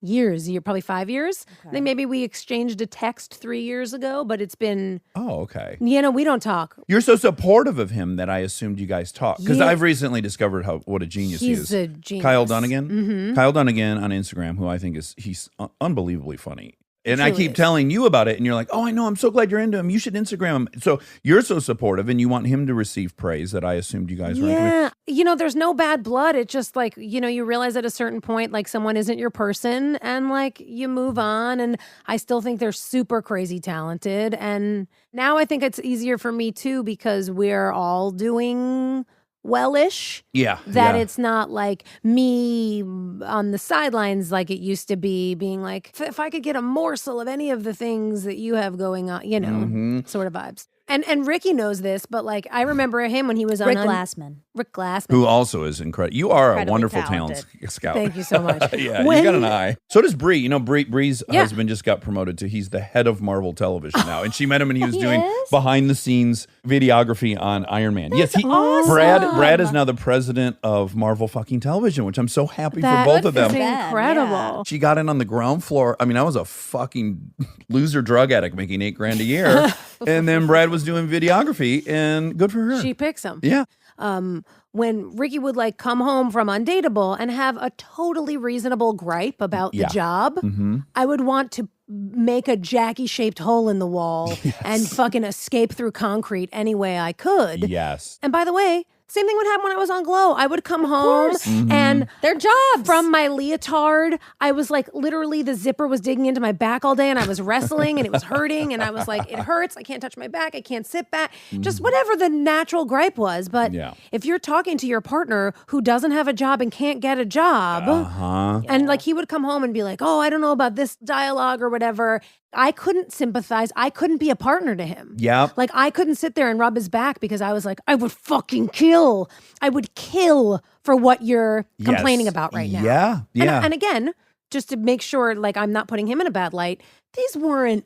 Years, probably 5 years. I think maybe we exchanged a text 3 years ago, but it's been, Oh, okay. you know, we don't talk. You're so supportive of him that I assumed you guys talk. Because Yeah. I've recently discovered what a genius he He's is. a genius. Kyle Dunnigan. Kyle Dunnigan on Instagram, who I think he's unbelievably funny. And I Truly keep is. telling you about it, and you're like, "Oh, I know. I'm so glad you're into him. You should Instagram him." So you're so supportive, and you want him to receive praise that I assumed you guys were into. Yeah. You know, there's no bad blood. It's just like, you know, you realize at a certain point, like someone isn't your person and like you move on. And I still think they're super crazy talented. And now I think it's easier for me too, because we're all doing well-ish. Yeah, That yeah. it's not like me on the sidelines like it used to be, being like, if I could get a morsel of any of the things that you have going on, you know, Mm-hmm. sort of vibes. And Ricky knows this, but like I remember him when he was on Rick Glassman. Rick Glassman. Who also is incredible. You are a Incredibly wonderful talented. talent scout. Thank you so much. Yeah, When- you got an eye. So does Bree. You know, Bree's Yeah. husband just got promoted to, he's the head of Marvel Television now. And she met him and he was He doing is? behind the scenes videography on Iron Man. Yes, awesome. Brad is now the president of Marvel fucking Television, which I'm so happy That for both of is them. them, incredible. yeah. She got in on the ground floor. I mean, I was a fucking loser drug addict making $8,000 a year. And then Brad was doing videography, and good for her. She picks him. Yeah. When Ricky would like come home from Undateable and have a totally reasonable gripe about Yeah. the job, I would want to make a Jackie shaped hole in the wall and fucking escape through concrete any way I could. Yes. And by the way, same thing would happen when I was on Glow. I would come home and Their jobs. from my leotard, I was like, literally the zipper was digging into my back all day and I was wrestling and it was hurting and I was like, it hurts. I can't touch my back. I can't sit back. Just whatever the natural gripe was. But Yeah. if you're talking to your partner who doesn't have a job and can't get a job, and like he would come home and be like, oh, I don't know about this dialogue or whatever. I couldn't sympathize. I couldn't be a partner to him. Yeah. Like I couldn't sit there and rub his back because I was like, I would fucking kill. I would kill for what you're complaining Yes. about right now. Yeah. Yeah. And again, just to make sure like I'm not putting him in a bad light, these weren't.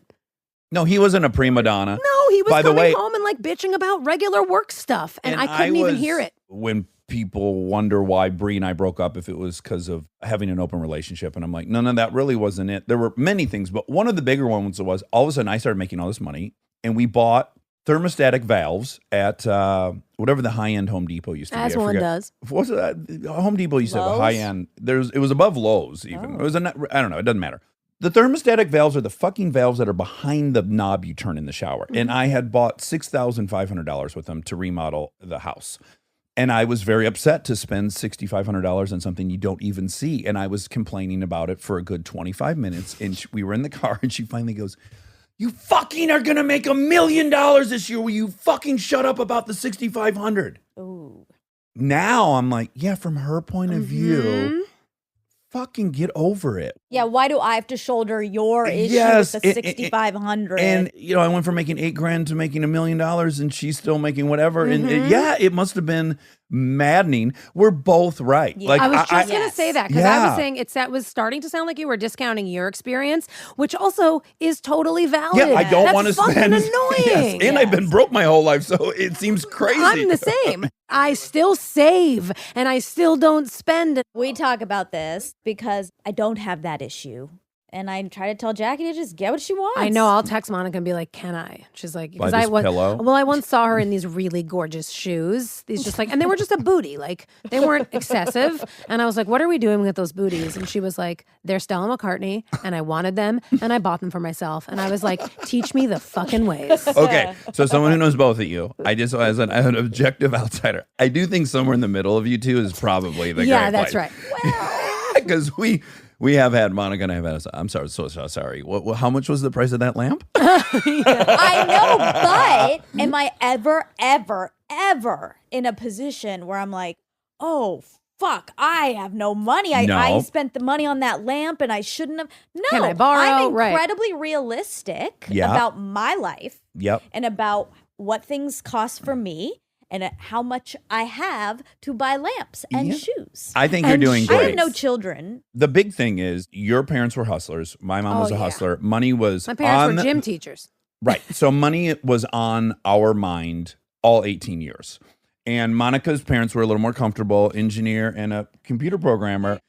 No, he wasn't a prima donna. No, he was By the coming way- home and like bitching about regular work stuff. And I couldn't even hear it. When people wonder why Bree and I broke up, if it was because of having an open relationship. And I'm like, no, that really wasn't it. There were many things, but one of the bigger ones was all of a sudden I started making all this money and we bought thermostatic valves at whatever the high-end Home Depot used to As be. I one forget. does. What's that? Home Depot used to have a Lowe's? high-end. It was above Lowe's even. It was I don't know. It doesn't matter. The thermostatic valves are the fucking valves that are behind the knob you turn in the shower. And I had bought $6,500 with them to remodel the house. And I was very upset to spend $6,500 on something you don't even see. And I was complaining about it for a good 25 minutes. And we were in the car and she finally goes, "You fucking are going to make $1 million this year. Will you fucking shut up about the $6,500?" Ooh. Now I'm like, yeah, from her point of view, fucking get over it. Yeah, why do I have to shoulder your issue Yes, with the 6,500? And I went from making $8,000 to making $1 million, and she's still making whatever. And it must have been maddening. We're both right. Yeah. Like I was just going Yes. to say that because I Yeah. was saying that was starting to sound like you were discounting your experience, which also is totally valid. yeah, I don't That's want to fucking spend. annoying. Yes, and I've been broke my whole life, so it seems crazy. I'm the same. I still save and I still don't spend. we talk about this because I don't have that issue. And I try to tell Jackie to just get what she wants. I know. I'll text Monica and be like, "Can I?" She's like, Buy this pillow? Well, I once saw her in these really gorgeous shoes. These just like, and they were just a booty. Like they weren't excessive. And I was like, "What are we doing with those booties?" And she was like, "They're Stella McCartney, and I wanted them, and I bought them for myself." And I was like, "Teach me the fucking ways." Okay, so someone who knows both of you, I just as an objective outsider, I do think somewhere in the middle of you two is probably the Yeah, great that's place. right. Because we have had Monica and I have had. I'm sorry, so sorry. How much was the price of that lamp? I know, but am I ever in a position where I'm like, oh, fuck, I have no money. I No. spent the money on that lamp and I shouldn't have. No, Can I borrow? I'm Right. incredibly realistic Yeah. about my life Yep. and about what things cost for me and how much I have to buy lamps and shoes. I think you're And doing I great. have no children. The big thing is your parents were hustlers. My mom was a yeah. hustler. Money was My parents on were gym teachers. Right. So money was on our mind all 18 years. And Monica's parents were a little more comfortable, engineer and a computer programmer.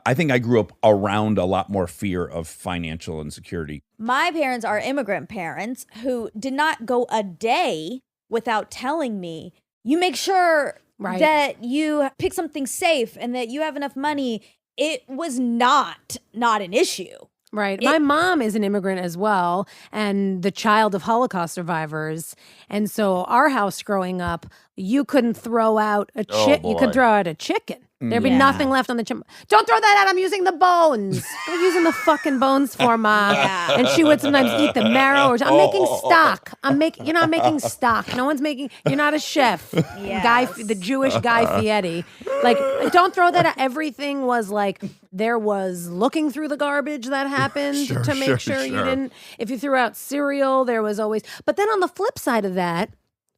I think I grew up around a lot more fear of financial insecurity. My parents are immigrant parents who did not go a day without telling me, you make sure Right. that you pick something safe and that you have enough money. It was not an issue. Right. My mom is an immigrant as well, and the child of Holocaust survivors. And so our house growing up, you couldn't throw out a chick. You could boy. throw out a chicken. There'd be Yeah. nothing left on the chicken. Don't throw that out. I'm using the bones. I'm using the fucking bones for Ma. Yeah. And she would sometimes eat the marrow. Or I'm making stock. I'm not making stock. No one's making. You're not a chef. Yes. The Jewish Guy Fieri. Like, don't throw that out. Everything was like, there was looking through the garbage that happened to make sure you didn't. If you threw out cereal, there was always. But then on the flip side of that,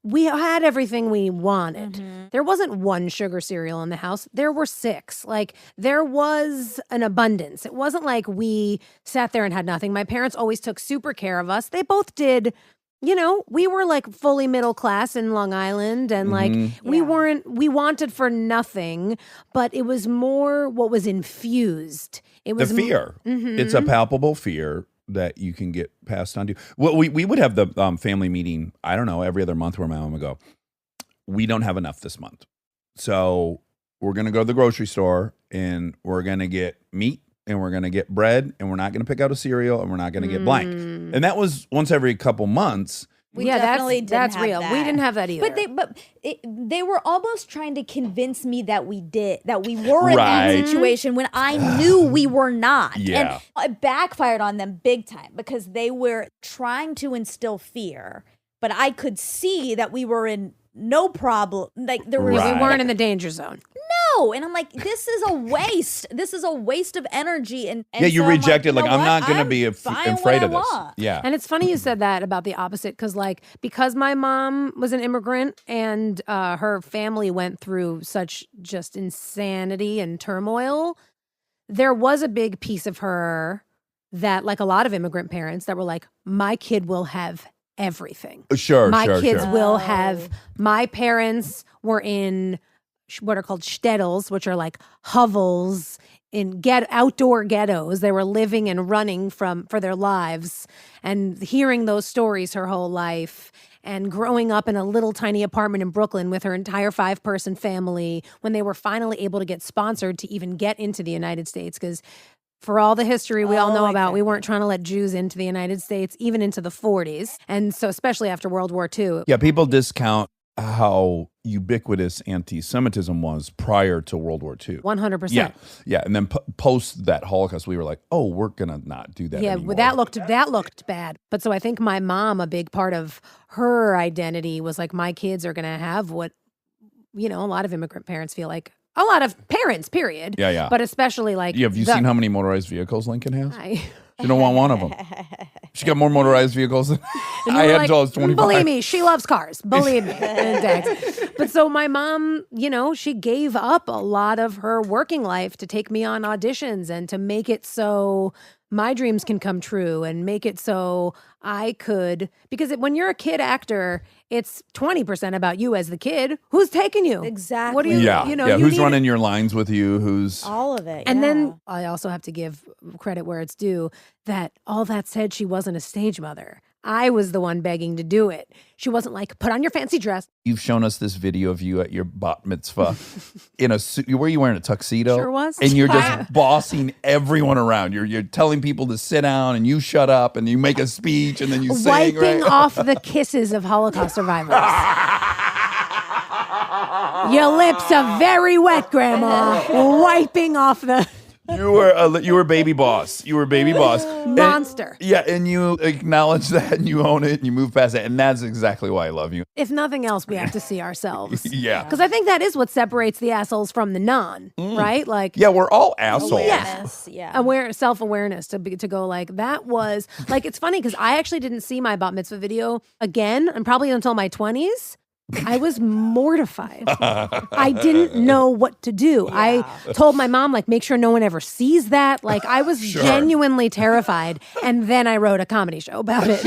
we had everything we wanted. There wasn't one sugar cereal in the house. There were 6. Like, there was an abundance. It wasn't like we sat there and had nothing. My parents always took super care of us. They both did. You know, we were like fully middle class in Long Island, and like we wanted for nothing, but it was more what was infused. It The was fear. It's a palpable fear that you can get passed on to. Well, we would have the family meeting, I don't know, every other month where my mom would go, we don't have enough this month. So we're going to go to the grocery store and we're going to get meat and we're going to get bread and we're not going to pick out a cereal and we're not going to get blank. And that was once every couple months. We yeah, definitely didn't that's have real. that. We didn't have that either. But they were almost trying to convince me that we were in Right. that situation when I knew we were not. Yeah. And it backfired on them big time because they were trying to instill fear, but I could see that we were in no problem. Like there was Right. we weren't in the danger zone. no, and I'm like, this is a waste. This is a waste of energy. And Yeah, you so I'm rejected, like, like, you know I'm not what? going to I'm be buying afraid what of I this. want. Yeah. And it's funny you said that about the opposite because my mom was an immigrant and her family went through such just insanity and turmoil. There was a big piece of her that, like a lot of immigrant parents, that were like, my kid will have everything. Sure, My sure, kids sure. will have. My parents were in what are called shtetls, which are like hovels in outdoor ghettos. They were living and running for their lives, and hearing those stories her whole life, and growing up in a little tiny apartment in Brooklyn with her entire 5-person family when they were finally able to get sponsored to even get into the United States. Because for all the history we all know about, we weren't trying to let Jews into the United States, even into the 40s. And so especially after World War II. Yeah, people discount how ubiquitous anti-Semitism was prior to World War II. 100%. Yeah, yeah, and then post that Holocaust, we were like, "Oh, we're gonna not do that." Yeah, anymore. that looked bad. But so I think my mom, a big part of her identity was like, my kids are gonna have what, a lot of immigrant parents feel like. A lot of parents, period. Yeah, yeah. But especially like, Yeah, have you seen how many motorized vehicles Lincoln has? I She don't want one of them. She got more motorized vehicles than And I you were had like, until I was 25. Believe me, she loves cars. Believe me. Dax. But so my mom, she gave up a lot of her working life to take me on auditions and to make it so my dreams can come true and make it so I could, because when you're a kid actor, it's 20% about you as the kid. Who's taking you? Exactly. What do you, Yeah. you know, yeah. you Who's need- running your lines with you? Who's All of it. And yeah. then I also have to give credit where it's due that all that said, she wasn't a stage mother. I was the one begging to do it. She wasn't like, put on your fancy dress. You've shown us this video of you at your bat mitzvah in a suit. Were you wearing a tuxedo? Sure was. And you're just bossing everyone around. You're telling people to sit down and you shut up and you make a speech and then you sing. Wiping Right? off the kisses of Holocaust survivors. Your lips are very wet, Grandma. Wiping off the You were baby boss. You were baby boss. monster. And you acknowledge that and you own it and you move past it. And that's exactly why I love you. If nothing else, we have to see ourselves. Yeah. Because I think that is what separates the assholes from the non, right? Like, Yeah, we're all assholes. Awareness, yeah. self-awareness to go like, that was, like, it's funny because I actually didn't see my bat mitzvah video again, and probably until my 20s. I was mortified. I didn't know what to do. I told my mom, like, make sure no one ever sees that. Like, I was genuinely terrified. And then I wrote a comedy show about it.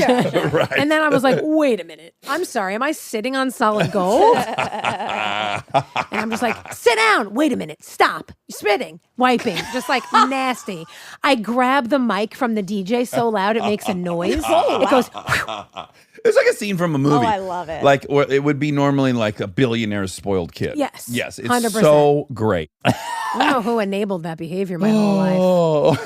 Right. And then I was like, wait a minute. I'm sorry. Am I sitting on solid gold? And I'm just like, sit down. Wait a minute. Stop. You're spitting, wiping, just like nasty. I grab the mic from the DJ so loud it makes a noise. It goes, It's like a scene from a movie. Oh, I love it. Like, or it would be normally like a billionaire's spoiled kid. Yes. Yes. It's 100%. so great. I don't know who enabled that behavior my whole life. Oh.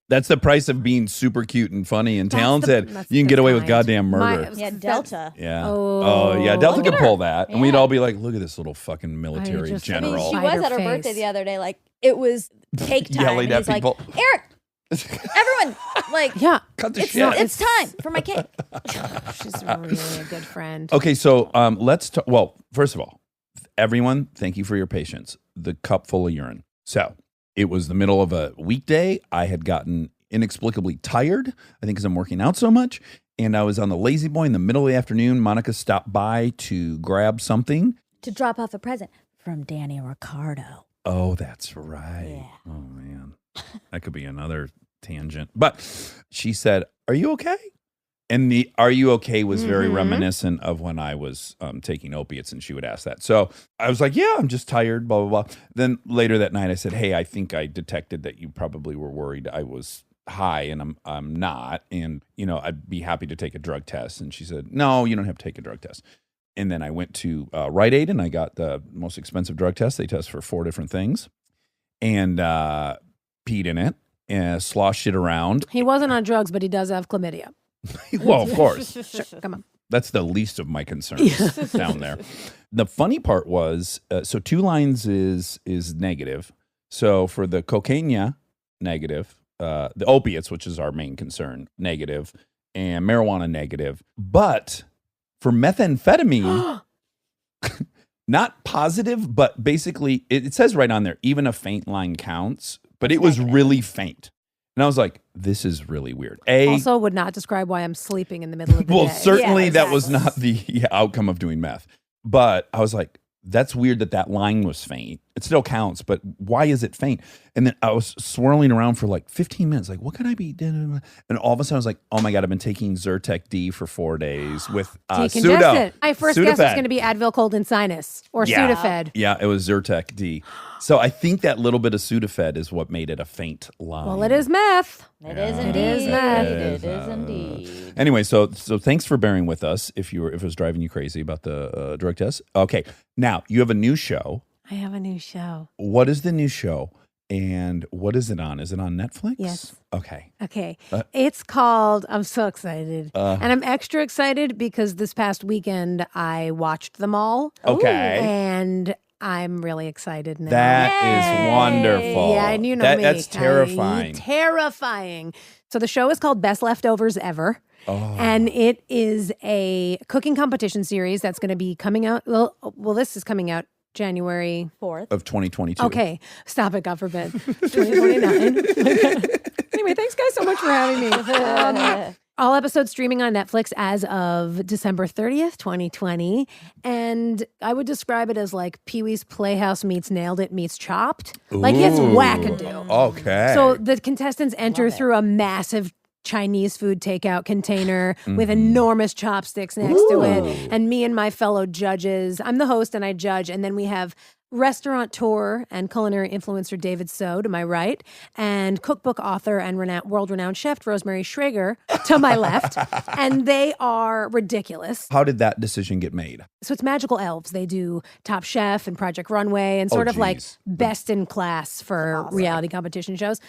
That's the price of being super cute and funny and talented. that's You can the get away with kind. goddamn murder. Yeah, Delta. Yeah. Oh. yeah. Delta Look could at pull her. that. And we'd Yeah. all be like, look at this little fucking military just- I mean, general. she Spider was at her face. birthday the other day. Like, it was cake time. Yelling and at he's people. like, Eric, everyone, like, Yeah. Cut the it's, shit. it's time for my cake. She's really a good friend. Okay, so let's talk. Well, first of all, everyone, thank you for your patience. The cup full of urine. So it was the middle of a weekday. I had gotten inexplicably tired, I think because I'm working out so much. And I was on the lazy boy in the middle of the afternoon. Monica stopped by to grab something. To drop off a present from Danny Ricardo. Oh, that's right. Yeah. Oh, man. That could be another tangent. But she said, are you okay? And the "are you okay" was very reminiscent of when I was taking opiates, and she would ask that. So I was like, yeah, I'm just tired, blah, blah, blah. Then later that night I said, hey, I think I detected that you probably were worried I was high, and I'm not. And, you know, I'd be happy to take a drug test. And she said, no, you don't have to take a drug test. And then I went to Rite Aid, and I got the most expensive drug test. They test for 4 different things. And peed in it and sloshed it around. He wasn't on drugs, but he does have chlamydia. Well, of course. Sure, come on. That's the least of my concerns down there. The funny part was, so 2 lines is negative. So for the cocaine, negative. The opiates, which is our main concern, negative. And marijuana, negative. But for methamphetamine, not positive, but basically, it says right on there, even a faint line counts. But it was really faint. And I was like, this is really weird. Also would not describe why I'm sleeping in the middle of the Well, day. certainly Yeah, that was exactly. not the outcome of doing meth. But I was like, that's weird that line was faint. It still counts, but why is it faint? And then I was swirling around for like 15 minutes. Like, what could I be doing? And all of a sudden I was like, oh my God, I've been taking Zyrtec D for 4 days with Decongestant. My first guess was Sudafed. going to be Advil cold and sinus or Yeah. Sudafed. Yeah, it was Zyrtec D. So I think that little bit of Sudafed is what made it a faint line. Well, it is meth. It is Yeah. indeed. It is meth. It is indeed. Anyway, so thanks for bearing with us if it was driving you crazy about the drug test. Okay, now you have a new show. I have a new show. What is the new show, and what is it on? Is it on Netflix? Yes. Okay. Okay. It's called, I'm so excited. And I'm extra excited because this past weekend I watched them all. Okay. And I'm really excited now. That is wonderful. Yeah, and you know me. That's terrifying. Terrifying. So the show is called Best Leftovers Ever. Oh. And it is a cooking competition series that's going to be coming out. Well, this is coming out January 4th. Of 2022. Okay, stop it, God forbid. 2029. Anyway, thanks guys so much for having me. All episodes streaming on Netflix as of December 30th, 2020. And I would describe it as like Pee-wee's Playhouse meets Nailed It meets Chopped. Like it's wackadoo. Okay. So the contestants enter through a massive Chinese food takeout container with enormous chopsticks next to it. And me and my fellow judges, I'm the host and I judge. And then we have restaurateur and culinary influencer David So to my right, and cookbook author and world-renowned chef Rosemary Schrager to my left. And they are ridiculous. How did that decision get made? So it's magical elves. They do Top Chef and Project Runway and sort of like best in class for reality competition shows.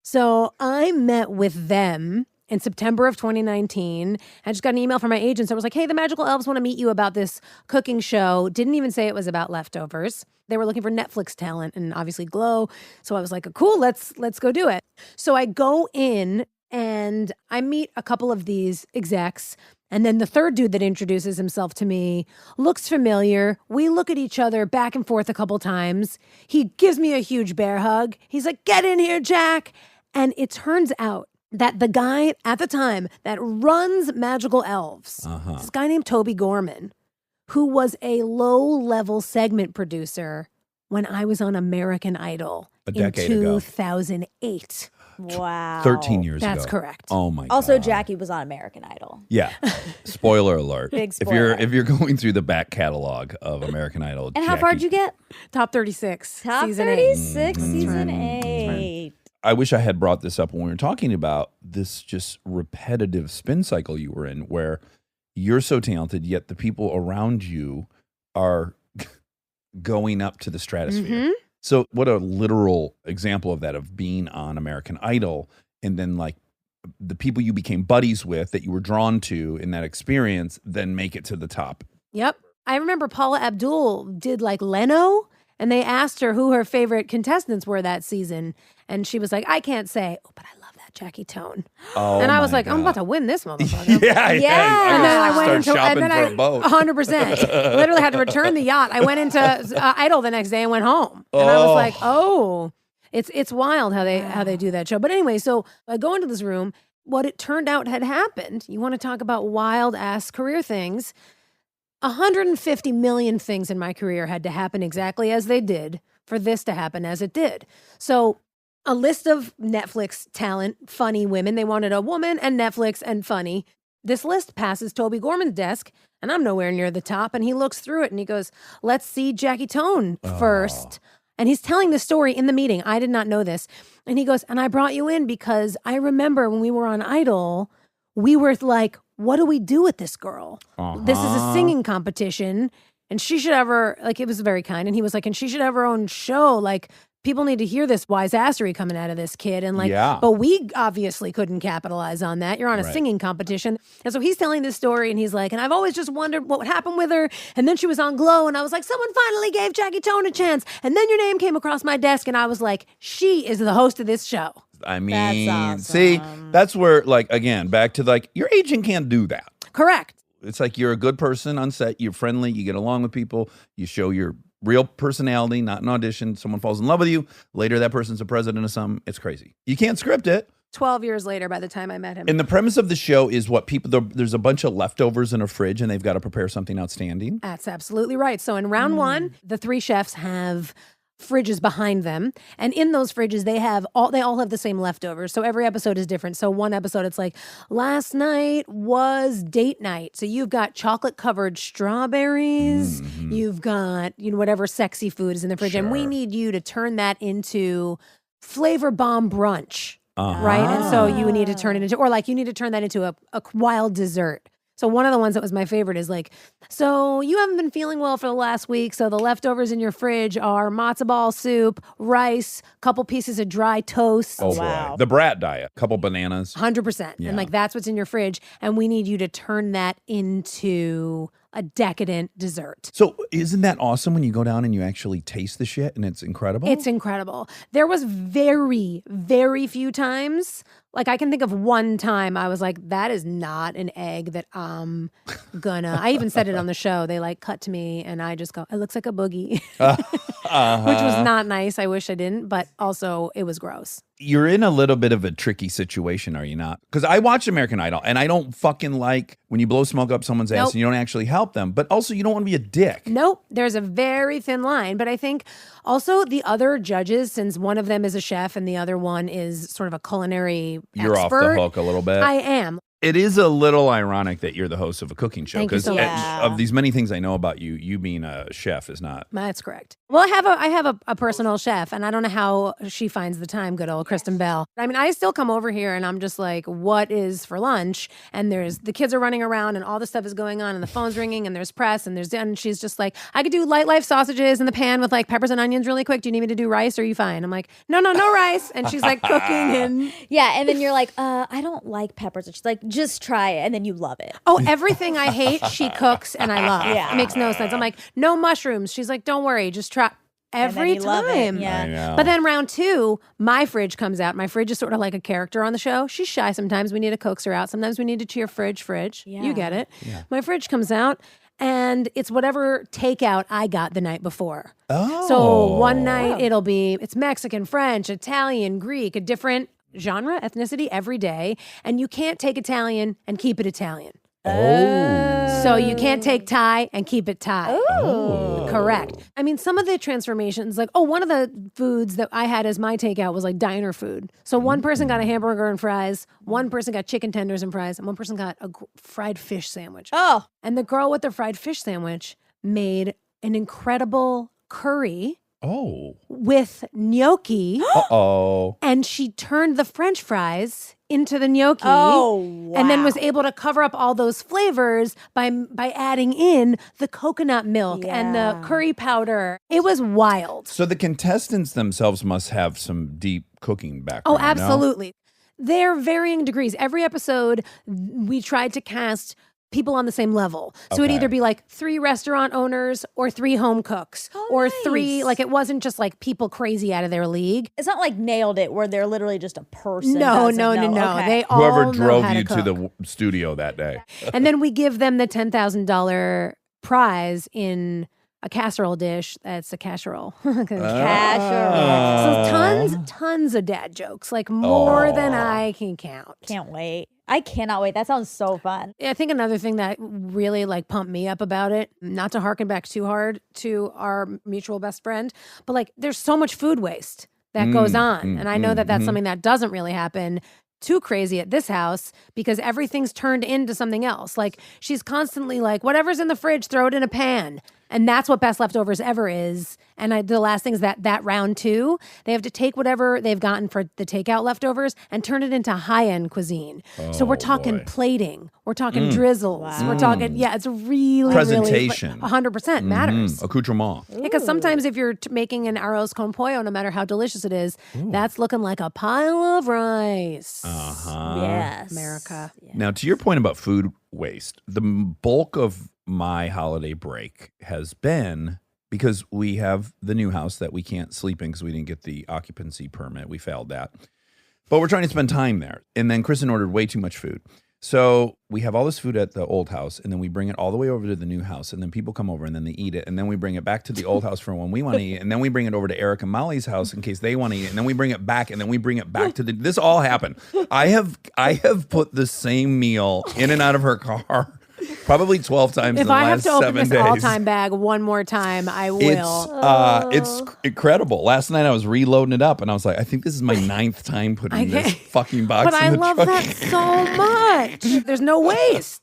So I met with them in September of 2019. I just got an email from my agent. So I was like, hey, the magical elves want to meet you about this cooking show. Didn't even say it was about leftovers. They were looking for Netflix talent and obviously Glow. So I was like, cool, let's go do it. So I go in and I meet a couple of these execs. And then the third dude that introduces himself to me looks familiar. We look at each other back and forth a couple times. He gives me a huge bear hug. He's like, get in here, Jack. And it turns out that the guy at the time that runs Magical Elves, this guy named Toby Gorman, who was a low-level segment producer when I was on American Idol A decade in ago. 2008. Wow. 13 years ago. That's correct. Oh my god. Also, Jackie was on American Idol. Yeah. Spoiler alert. Big spoiler. If you're going through the back catalog of American Idol. And how far did you get? Top 36. Top season 36, Mm-hmm. season 8. I wish I had brought this up when we were talking about this just repetitive spin cycle you were in, where you're so talented, yet the people around you are going up to the stratosphere. So what a literal example of that, of being on American Idol, and then like the people you became buddies with that you were drawn to in that experience, then make it to the top. Yep. I remember Paula Abdul did like Leno, and they asked her who her favorite contestants were that season. And she was like, I can't say, but I love that Jackie Tohn. Oh, and I was my like, God. I'm about to win this motherfucker. Yeah. And then I went into shopping and then for a boat. 100%. Literally had to return the yacht. I went into Idol the next day and went home. And I was like, it's wild how they do that show. But anyway, so I go into this room. What it turned out had happened. You want to talk about wild ass career things? 150 million things in my career had to happen exactly as they did for this to happen as it did. So a list of Netflix talent, funny women. They wanted a woman and Netflix and funny. This list passes Toby Gorman's desk, and I'm nowhere near the top. And he looks through it and he goes, let's see Jackie Tohn first. And he's telling the story in the meeting. I did not know this. And he goes, and I brought you in because I remember when we were on Idol, we were like, what do we do with this girl? This is a singing competition and she should have her, like, it was very kind. And he was like, and she should have her own show. Like, people need to hear this wise assery coming out of this kid. And like, but we obviously couldn't capitalize on that. You're on a singing competition. And so he's telling this story and he's like, and I've always just wondered what would happen with her. And then she was on Glow and I was like, someone finally gave Jackie Tohn a chance. And then your name came across my desk and I was like, she is the host of this show. I mean, That's awesome. see, that's where, like, again, back to like, your agent can't do that. Correct. It's like you're a good person on set, you're friendly, you get along with people, you show your real personality, not an audition. Someone falls in love with you. Later, that person's the president of something. It's crazy. You can't script it. 12 years later, by the time I met him. And the premise of the show is what people, there's a bunch of leftovers in a fridge and they've got to prepare something outstanding. That's absolutely right. So in round one, the three chefs have fridges behind them, and in those fridges they all have the same leftovers. So every episode is different. So one episode it's like, last night was date night, so you've got chocolate covered strawberries, you've got whatever sexy food is in the fridge, and we need you to turn that into flavor bomb brunch, right? And so you need to turn it into, or like you need to turn that into a wild dessert. So one of the ones that was my favorite is like, so you haven't been feeling well for the last week, so the leftovers in your fridge are matzo ball soup, rice, couple pieces of dry toast. Oh, boy. The brat diet. Couple bananas. 100%. Yeah. And like, that's what's in your fridge. And we need you to turn that into a decadent dessert. So isn't that awesome when you go down and you actually taste the shit and it's incredible? It's incredible. There was very, very few times, like I can think of one time I was like, that is not an egg that I'm gonna, I even said it on the show. They like cut to me and I just go, it looks like a boogie. which was not nice. I wish I didn't, but also it was gross. You're in a little bit of a tricky situation, are you not? Because I watch American Idol, and I don't fucking like when you blow smoke up someone's ass Nope. and you don't actually help them, but also you don't want to be a dick. Nope, there's a very thin line. But I think also the other judges, since one of them is a chef and the other one is sort of a culinary You're expert, off the hook a little bit. I am. It is a little ironic that you're the host of a cooking show Thank you so because much. of these many things I know about you, you being a chef is not. That's correct. Well, I have a personal chef, and I don't know how she finds the time, good old Kristen Bell. I mean, I still come over here, and I'm just like, what is for lunch? And the kids are running around, and all this stuff is going on, and the phone's ringing, and there's press, and she's just like, I could do light life sausages in the pan with like peppers and onions really quick. Do you need me to do rice? Or are you fine? I'm like, no rice. And she's like cooking and Yeah, and then you're like, I don't like peppers. And she's like, just try it, and then you love it. oh, everything I hate, she cooks and I love. Yeah. It makes no sense. I'm like, no mushrooms. She's like, don't worry, just try. Every you love it, time. yeah. I know. But then round 2, my fridge comes out. My fridge is sort of like a character on the show. She's shy sometimes. We need to coax her out. Sometimes we need to cheer fridge. Yeah. You get it. Yeah. My fridge comes out and it's whatever takeout I got the night before. Oh. So one night it's Mexican, French, Italian, Greek, a different genre, ethnicity every day. And you can't take Italian and keep it Italian. Oh. So you can't take Thai and keep it Thai. Oh. Correct. I mean, some of the transformations, like, one of the foods that I had as my takeout was like diner food. So one person got a hamburger and fries, one person got chicken tenders and fries, and one person got a fried fish sandwich. Oh, And the girl with the fried fish sandwich made an incredible curry Oh. with gnocchi, Uh-oh. and she turned the French fries into the gnocchi. Oh, And then wow. was able to cover up all those flavors by adding in the coconut milk and the Yeah. curry powder. It was wild. So the contestants themselves must have some deep cooking background. Oh, no? absolutely. They're varying degrees. Every episode, we tried to cast people on the same level. So it'd Okay. either be like 3 restaurant owners or 3 home cooks or 3, nice. like it wasn't just like people crazy out of their league. it's not like Nailed It where they're literally just a person. No. doesn't know. Okay. They all Whoever know drove how you to cook. the studio that day. And then we give them the $10,000 prize in a casserole dish. That's a casserole. Casserole. So tons of dad jokes, like more than I can count. Can't wait. I cannot wait. That sounds so fun. I think another thing that really like pumped me up about it, not to harken back too hard to our mutual best friend, but like there's so much food waste that goes on. And I know that that's something that doesn't really happen too crazy at this house because everything's turned into something else. Like she's constantly like, whatever's in the fridge, throw it in a pan. And that's what Best Leftovers Ever is. And the last thing is that round 2, they have to take whatever they've gotten for the takeout leftovers and turn it into high-end cuisine. So we're talking boy. plating. We're talking drizzles. We're talking, it's really, Presentation. really 100% matters. Accoutrement. Because sometimes if you're making an arroz con pollo, no matter how delicious it is, that's looking like a pile of rice. Yes. America. Now, to your point about food waste, the bulk of my holiday break has been because we have the new house that we can't sleep in because we didn't get the occupancy permit. We failed that. But we're trying to spend time there. And then Kristen ordered way too much food. So we have all this food at the old house, and then we bring it all the way over to the new house, and then people come over, and then they eat it, and then we bring it back to the old house for when we want to eat, and then we bring it over to Eric and Molly's house in case they want to eat it, and then we bring it back, and then we bring it back to the. This all happened. I have put the same meal in and out of her car probably 12 times in If the I have last to open 7 this days. all-time bag one more time, I will. It's incredible. Last night I was reloading it up, and I was like, I think this is my 9th time putting this fucking box But in I the love truck. that so much. There's no waste.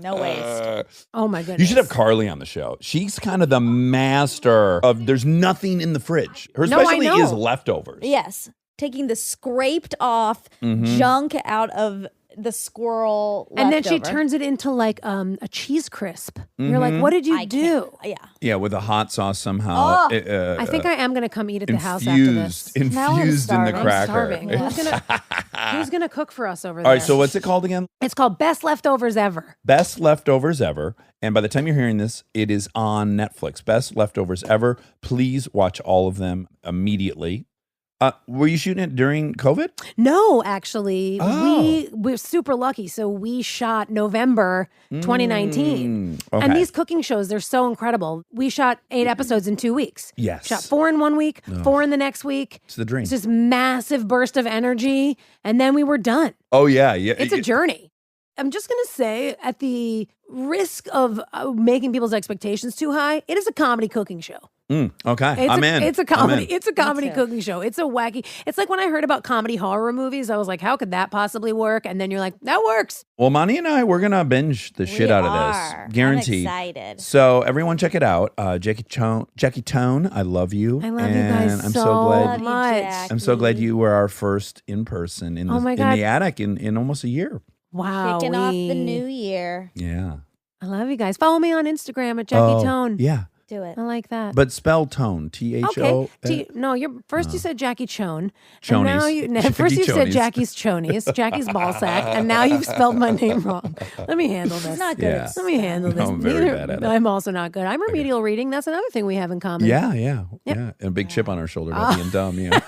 No waste. Oh my goodness. You should have Carly on the show. She's kind of the master of there's nothing in the fridge. Her No, I specialty know. is leftovers. Yes. Taking the scraped off junk out of the squirrel And then she leftover. turns it into like a cheese crisp. You're like, what did you I do? can't- Yeah. Yeah, with a hot sauce somehow. I think I am going to come eat at the house after this. infused Now I'm in the starving. I'm cracker. starving. Who's gonna cook for us over there? All right, so what's it called again? It's called Best Leftovers Ever. Best Leftovers Ever. And by the time you're hearing this, it is on Netflix. Best Leftovers Ever. Please watch all of them immediately. Were you shooting it during COVID? No, actually, Oh. we're super lucky. So we shot November 2019. Okay. And these cooking shows, they're so incredible. We shot 8 episodes in 2 weeks. Yes. Shot 4 in 1 week, 4 in the next week. It's the dream. It's this massive burst of energy. And then we were done. Oh, yeah. It's a journey. I'm just going to say, at the risk of making people's expectations too high, it is a comedy cooking show. Okay. I'm in. It's a I'm comedy. in. It's a comedy too. cooking show. It's a wacky. It's like when I heard about comedy horror movies, I was like, how could that possibly work? And then you're like, that works. Well, Monty and I, we're going to binge the shit out of are. this. Guaranteed. I'm excited. So everyone check it out. Jackie Tohn, I love you. I love you guys and I'm so so glad. Love you, much. Jack. I'm so glad you were our first in person in, Oh my in God. the attic in almost a year. Wow. Kicking off the new year. Yeah. I love you guys. Follow me on Instagram at Jackie Tohn. Yeah. Do it. I like that. But spell tone. THO. Okay. No, you're first. You said Jackie Chone. And now Chonies. first you said Chonies. Jackie's Chonies, Jackie's ball sack, and now you've spelled my name wrong. Let me handle this. It's not good. Yeah. Let me handle this. I'm very bad at it. I'm also not good. I'm remedial reading. That's another thing we have in common. Yeah. And a big chip on our shoulder about being dumb. Yeah.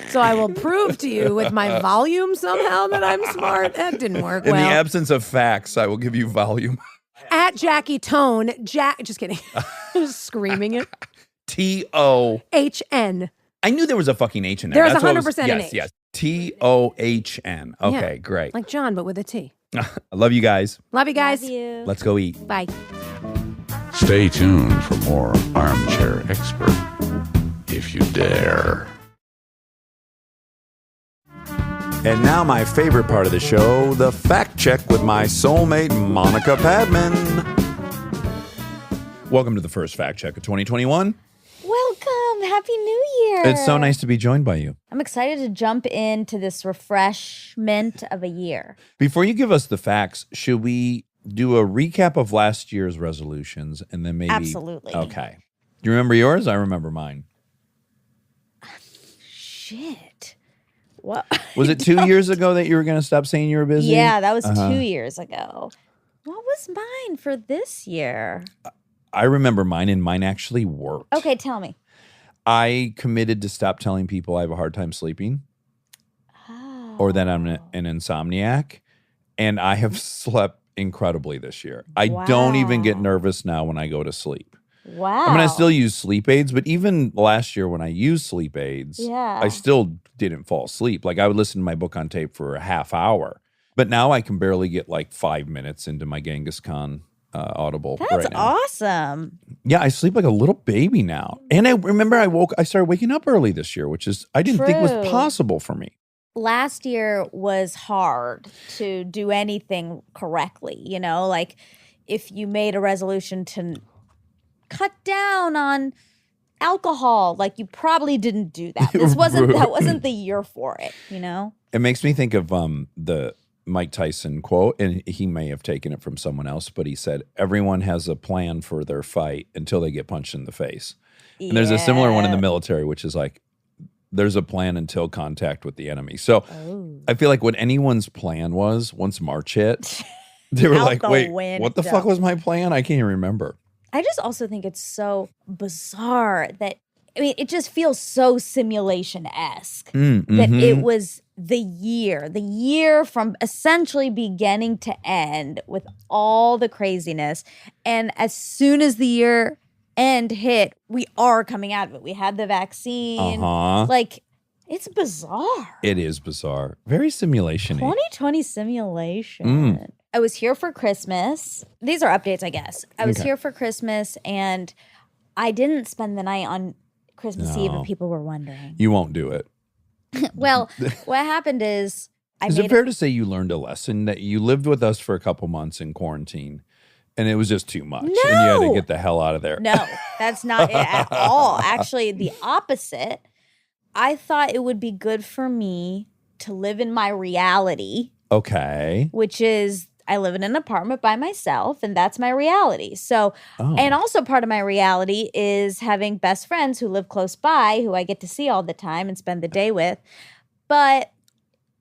So I will prove to you with my volume somehow that I'm smart. That didn't work In the well. absence of facts, I will give you volume. At Jackie Tone, just kidding. Just screaming it. TO. HN. I knew there was a fucking H in there. There's That's what 100% an yes, H. yes. TOHN. Okay, Yeah. great. Like John, but with a T. I love you guys. Love you guys. Love you. Let's go eat. Bye. Stay tuned for more Armchair Expert, if you dare. And now my favorite part of the show, the fact check with my soulmate, Monica Padman. Welcome to the first fact check of 2021. Welcome. Happy New Year. It's so nice to be joined by you. I'm excited to jump into this refreshment of a year. Before you give us the facts, should we do a recap of last year's resolutions and then maybe... Absolutely. Okay. Do you remember yours? I remember mine. Shit. What? Was it 2 years ago that you were going to stop saying you were busy? Yeah, that was 2 years ago. What was mine for this year? I remember mine, and mine actually worked. Okay, tell me. I committed to stop telling people I have a hard time sleeping or that I'm an insomniac, and I have slept incredibly this year. I don't even get nervous now when I go to sleep. Wow. I mean, I still use sleep aids, but even last year when I used sleep aids, Yeah. I still didn't fall asleep. Like I would listen to my book on tape for a half hour, but now I can barely get like 5 minutes into my Genghis Khan Audible That's right now. awesome. Yeah, I sleep like a little baby now. And I remember I started waking up early this year, which is I didn't think was True. possible for me. Last year was hard to do anything correctly, you know, like if you made a resolution to cut down on alcohol, like you probably didn't do that. That wasn't the year for it, you know? It makes me think of the Mike Tyson quote, and he may have taken it from someone else, but he said, everyone has a plan for their fight until they get punched in the face. And there's a similar one in the military, which is like, there's a plan until contact with the enemy. So I feel like what anyone's plan was, once March hit, they were Out like, the wait, window. what the fuck was my plan? I can't even remember. I just also think it's so bizarre that, I mean, it just feels so simulation-esque that it was the year from essentially beginning to end with all the craziness. And as soon as the year end hit, we are coming out of it. We had the vaccine. Like, it's bizarre. It is bizarre. Very simulation-y. 2020 simulation. I was here for Christmas. These are updates, I guess. I was here for Christmas, and I didn't spend the night on Christmas Eve, and people were wondering. You won't do it. Well, what happened is Is it fair to say you learned a lesson that you lived with us for a couple months in quarantine and it was just too much and you had to get the hell out of there? No, that's not it at all. Actually, the opposite. I thought it would be good for me to live in my reality, Okay. which is I live in an apartment by myself, and that's my reality. So, and also part of my reality is having best friends who live close by, who I get to see all the time and spend the day with. But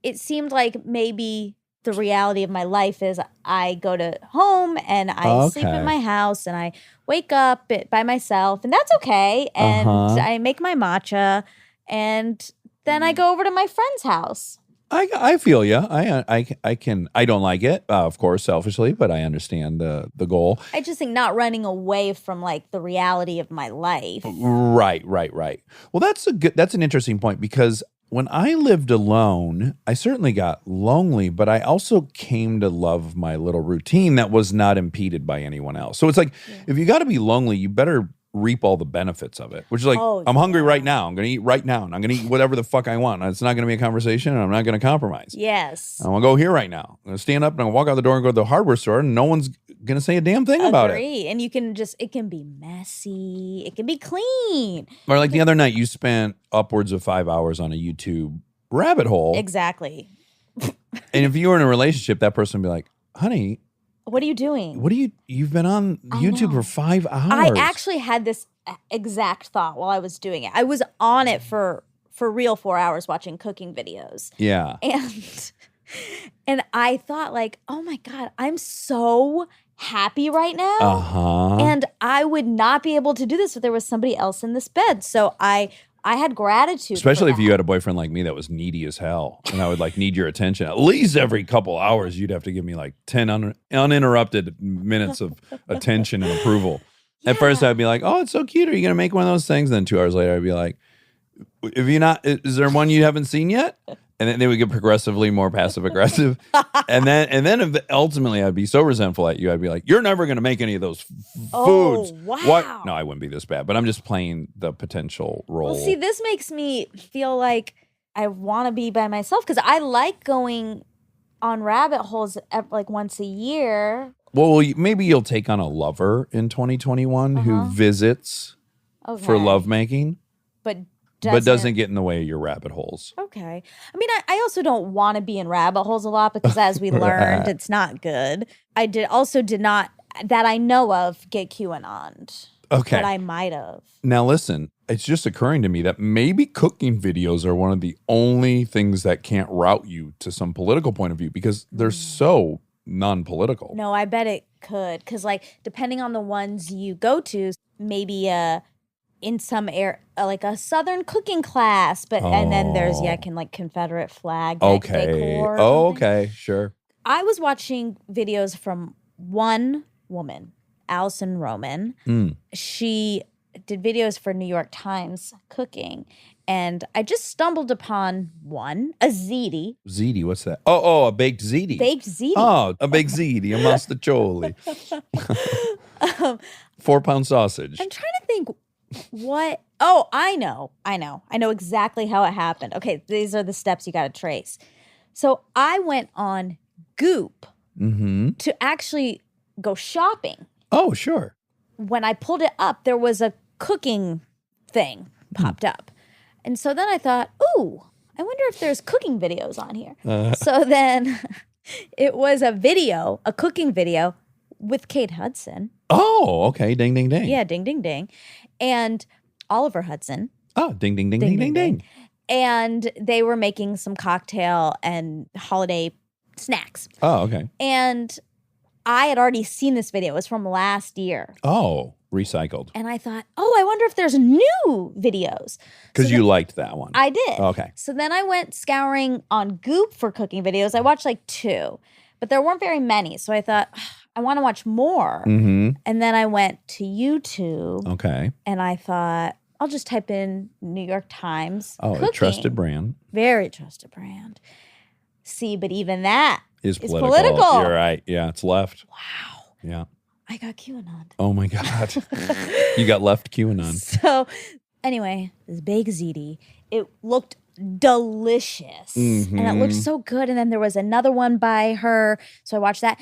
it seemed like maybe the reality of my life is I go to home and I sleep in my house and I wake up by myself, and that's okay. And I make my matcha And then I go over to my friend's house. I feel you. I don't like it, of course, selfishly, but I understand the goal. I just think not running away from like the reality of my life. Right. Well, that's an interesting point because when I lived alone, I certainly got lonely, but I also came to love my little routine that was not impeded by anyone else. So it's like, if you got to be lonely, you better reap all the benefits of it, which is like, I'm hungry right now. I'm going to eat right now. And I'm going to eat whatever the fuck I want. It's not going to be a conversation and I'm not going to compromise. Yes. I'm going to go here right now. I'm going to stand up and I'm going to walk out the door and go to the hardware store and no one's going to say a damn thing about it. And you can it can be messy. It can be clean. Or like the other night, you spent upwards of 5 hours on a YouTube rabbit hole. Exactly. And if you were in a relationship, that person would be like, honey, what are you doing? You've been on YouTube for 5 hours. I actually had this exact thought while I was doing it. I was on it for real 4 hours watching cooking videos. Yeah. And I thought like, oh my God, I'm so happy right now. Uh-huh. And I would not be able to do this if there was somebody else in this bed. So I had gratitude. Especially if you had a boyfriend like me that was needy as hell and I would like need your attention. At least every couple hours, you'd have to give me like 10 uninterrupted minutes of attention and approval. At first, I'd be like, oh, it's so cute. Are you going to make one of those things? Then 2 hours later, I'd be like, is there one you haven't seen yet? And then they would get progressively more passive aggressive. and then ultimately I'd be so resentful at you. I'd be like, you're never going to make any of those foods. Oh, wow. What? No, I wouldn't be this bad, but I'm just playing the potential role. Well, see, this makes me feel like I want to be by myself because I like going on rabbit holes like once a year. Well, maybe you'll take on a lover in 2021 who visits for lovemaking. But doesn't get in the way of your rabbit holes. Okay. I mean, I also don't want to be in rabbit holes a lot because as we learned, it's not good. I did not, that I know of, get QAnon'd. Okay. But I might have. Now listen, it's just occurring to me that maybe cooking videos are one of the only things that can't route you to some political point of view because they're so non-political. No, I bet it could. Because like, depending on the ones you go to, maybe in some like a Southern cooking class, and then there's Confederate flag decor. Oh, okay, sure. I was watching videos from one woman, Allison Roman. She did videos for New York Times cooking, and I just stumbled upon a ziti. Ziti, what's that? Oh, a baked ziti. Baked ziti. Oh, a baked ziti, a mostaccioli. 4-pound sausage. I'm trying to think. What? Oh, I know exactly how it happened. Okay, these are the steps you got to trace. So I went on Goop to actually go shopping. Oh, sure. When I pulled it up, there was a cooking thing popped up. And so then I thought, ooh, I wonder if there's cooking videos on here. So then it was a cooking video with Kate Hudson. Oh, okay. Ding, ding, ding. Yeah, ding, ding, ding. And Oliver Hudson. Oh, ding, ding, ding, ding, ding, ding. And they were making some cocktail and holiday snacks. Oh, okay. And I had already seen this video. It was from last year. Oh, recycled. And I thought, I wonder if there's new videos. Because you liked that one. I did. Okay. So then I went scouring on Goop for cooking videos. I watched like 2, but there weren't very many. So I thought, I want to watch more. And then I went to YouTube. Okay. And I thought, I'll just type in New York Times. Oh, cooking. a trusted brand. Very trusted brand. See, but even that is political. You're right. Yeah, it's left. Wow. Yeah. I got QAnon. Oh my God. You got left QAnon. So anyway, this baked ziti, it looked delicious. And it looked so good. And then there was another one by her. So I watched that.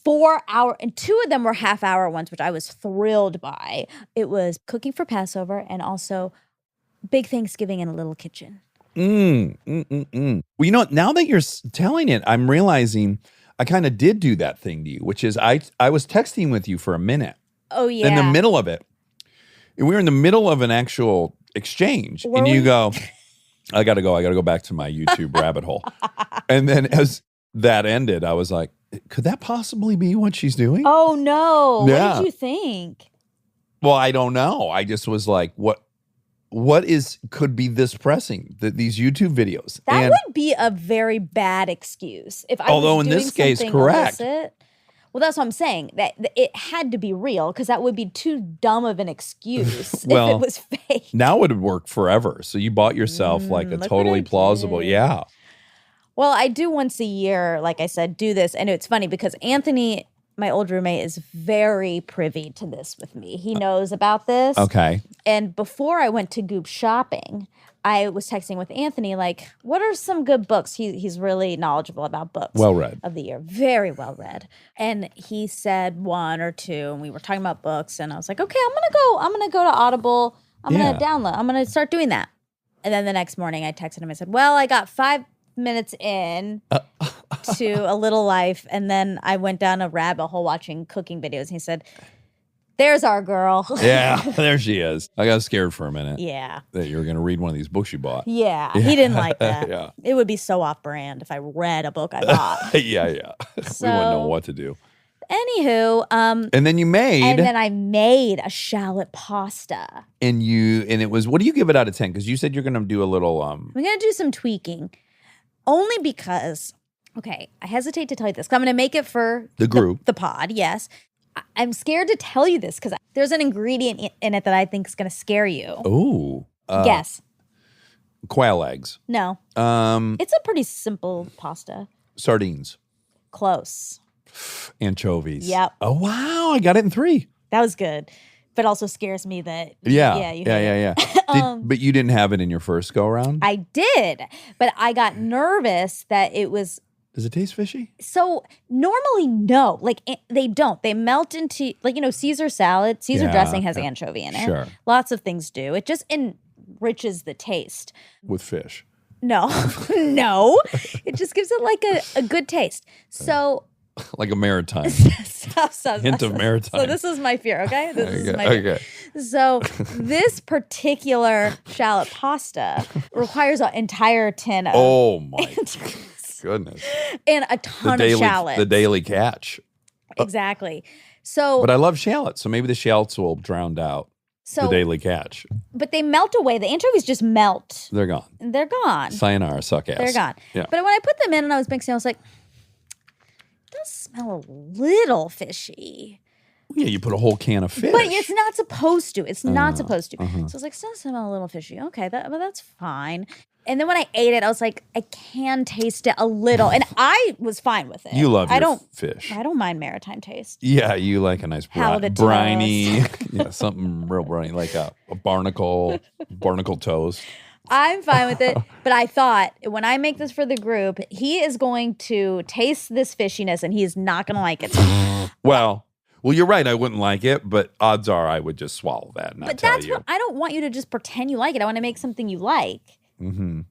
4 hour, and 2 of them were half-hour ones, which I was thrilled by. It was cooking for Passover and also big Thanksgiving in a little kitchen. Well, you know, now that you're telling it, I'm realizing I kind of did do that thing to you, which is I was texting with you for a minute. Oh, yeah. In the middle of it. And we were in the middle of an actual exchange. And you go, I got to go back to my YouTube rabbit hole. And then as that ended, I was like, could that possibly be what she's doing? Oh, no. Yeah. What did you think? Well, I don't know. I just was like, what what could be this pressing? These YouTube videos. That would be a very bad excuse. If I Although was in doing this case, something correct. illicit. Well, that's what I'm saying. That it had to be real because that would be too dumb of an excuse Well, if it was fake. now it would work forever. So you bought yourself like a look what totally I plausible. did. Yeah. Well, I do once a year, like I said, do this. And it's funny because Anthony, my old roommate, is very privy to this with me. He knows about this. Okay. And before I went to Goop shopping, I was texting with Anthony, like, what are some good books? He's really knowledgeable about books. Well read. Of the year. Very well read. And he said one or two, and we were talking about books, and I was like, okay, I'm gonna go to Audible. I'm gonna download. I'm gonna start doing that. And then the next morning I texted him. I said, well, I got 5 minutes in to A Little Life, and then I went down a rabbit hole watching cooking videos. And he said, there's our girl. Yeah, there she is. I got scared for a minute. Yeah. That you were going to read one of these books you bought. Yeah, he didn't like that. Yeah. It would be so off-brand if I read a book I bought. Yeah. We wouldn't know what to do. Anywho, And then you made, and then I made a shallot pasta. and it was, what do you give it out of 10? Because you said you're going to do a little, I'm gonna do some tweaking, only because. Okay, I hesitate to tell you this. 'Cause I'm gonna make it for The group. the pod. Yes, I'm scared to tell you this because there's an ingredient in it that I think is gonna scare you. ooh, Guess. quail eggs, No, it's a pretty simple pasta. sardines, Close. anchovies. Yep. Oh, wow. I got it in 3. That was good, but also scares me that. Yeah. you hate it. But you didn't have it in your first go around? I did, but I got nervous that it was. Does it taste fishy? So normally, no, like they don't. They melt into, like, Caesar salad. Caesar Yeah, dressing has yeah. anchovy in it. Sure. Lots of things do. It just enriches the taste. With fish. No, no. It just gives it like a good taste. So. Like a maritime. Hint of maritime. So this is my fear, okay? This is my fear. Okay. So this particular shallot pasta requires an entire tin of Oh, my anchovies goodness. and a ton of shallots. The daily catch. Exactly. So, But I love shallots, so maybe the shallots will drown out the daily catch. but they melt away. The anchovies just melt. They're gone. And they're gone. Sayonara, suck ass. They're gone. Yeah. But when I put them in and I was mixing, I was like, it does smell a little fishy. Yeah, you put a whole can of fish. But it's not supposed to. It's not supposed to. uh-huh. So I was like, it does smell a little fishy. Okay, but that's fine. And then when I ate it, I was like, I can taste it a little. And I was fine with it. You love I your don't, fish. I don't mind maritime taste. Yeah, you like a nice Halibut briny, something real briny, like a barnacle toast. I'm fine with it. But I thought when I make this for the group, he is going to taste this fishiness and he is not going to like it. Well, you're right. I wouldn't like it, but odds are I would just swallow that and not But tell that's you. what I don't want you to just pretend you like it. I want to make something you like. Mm-hmm.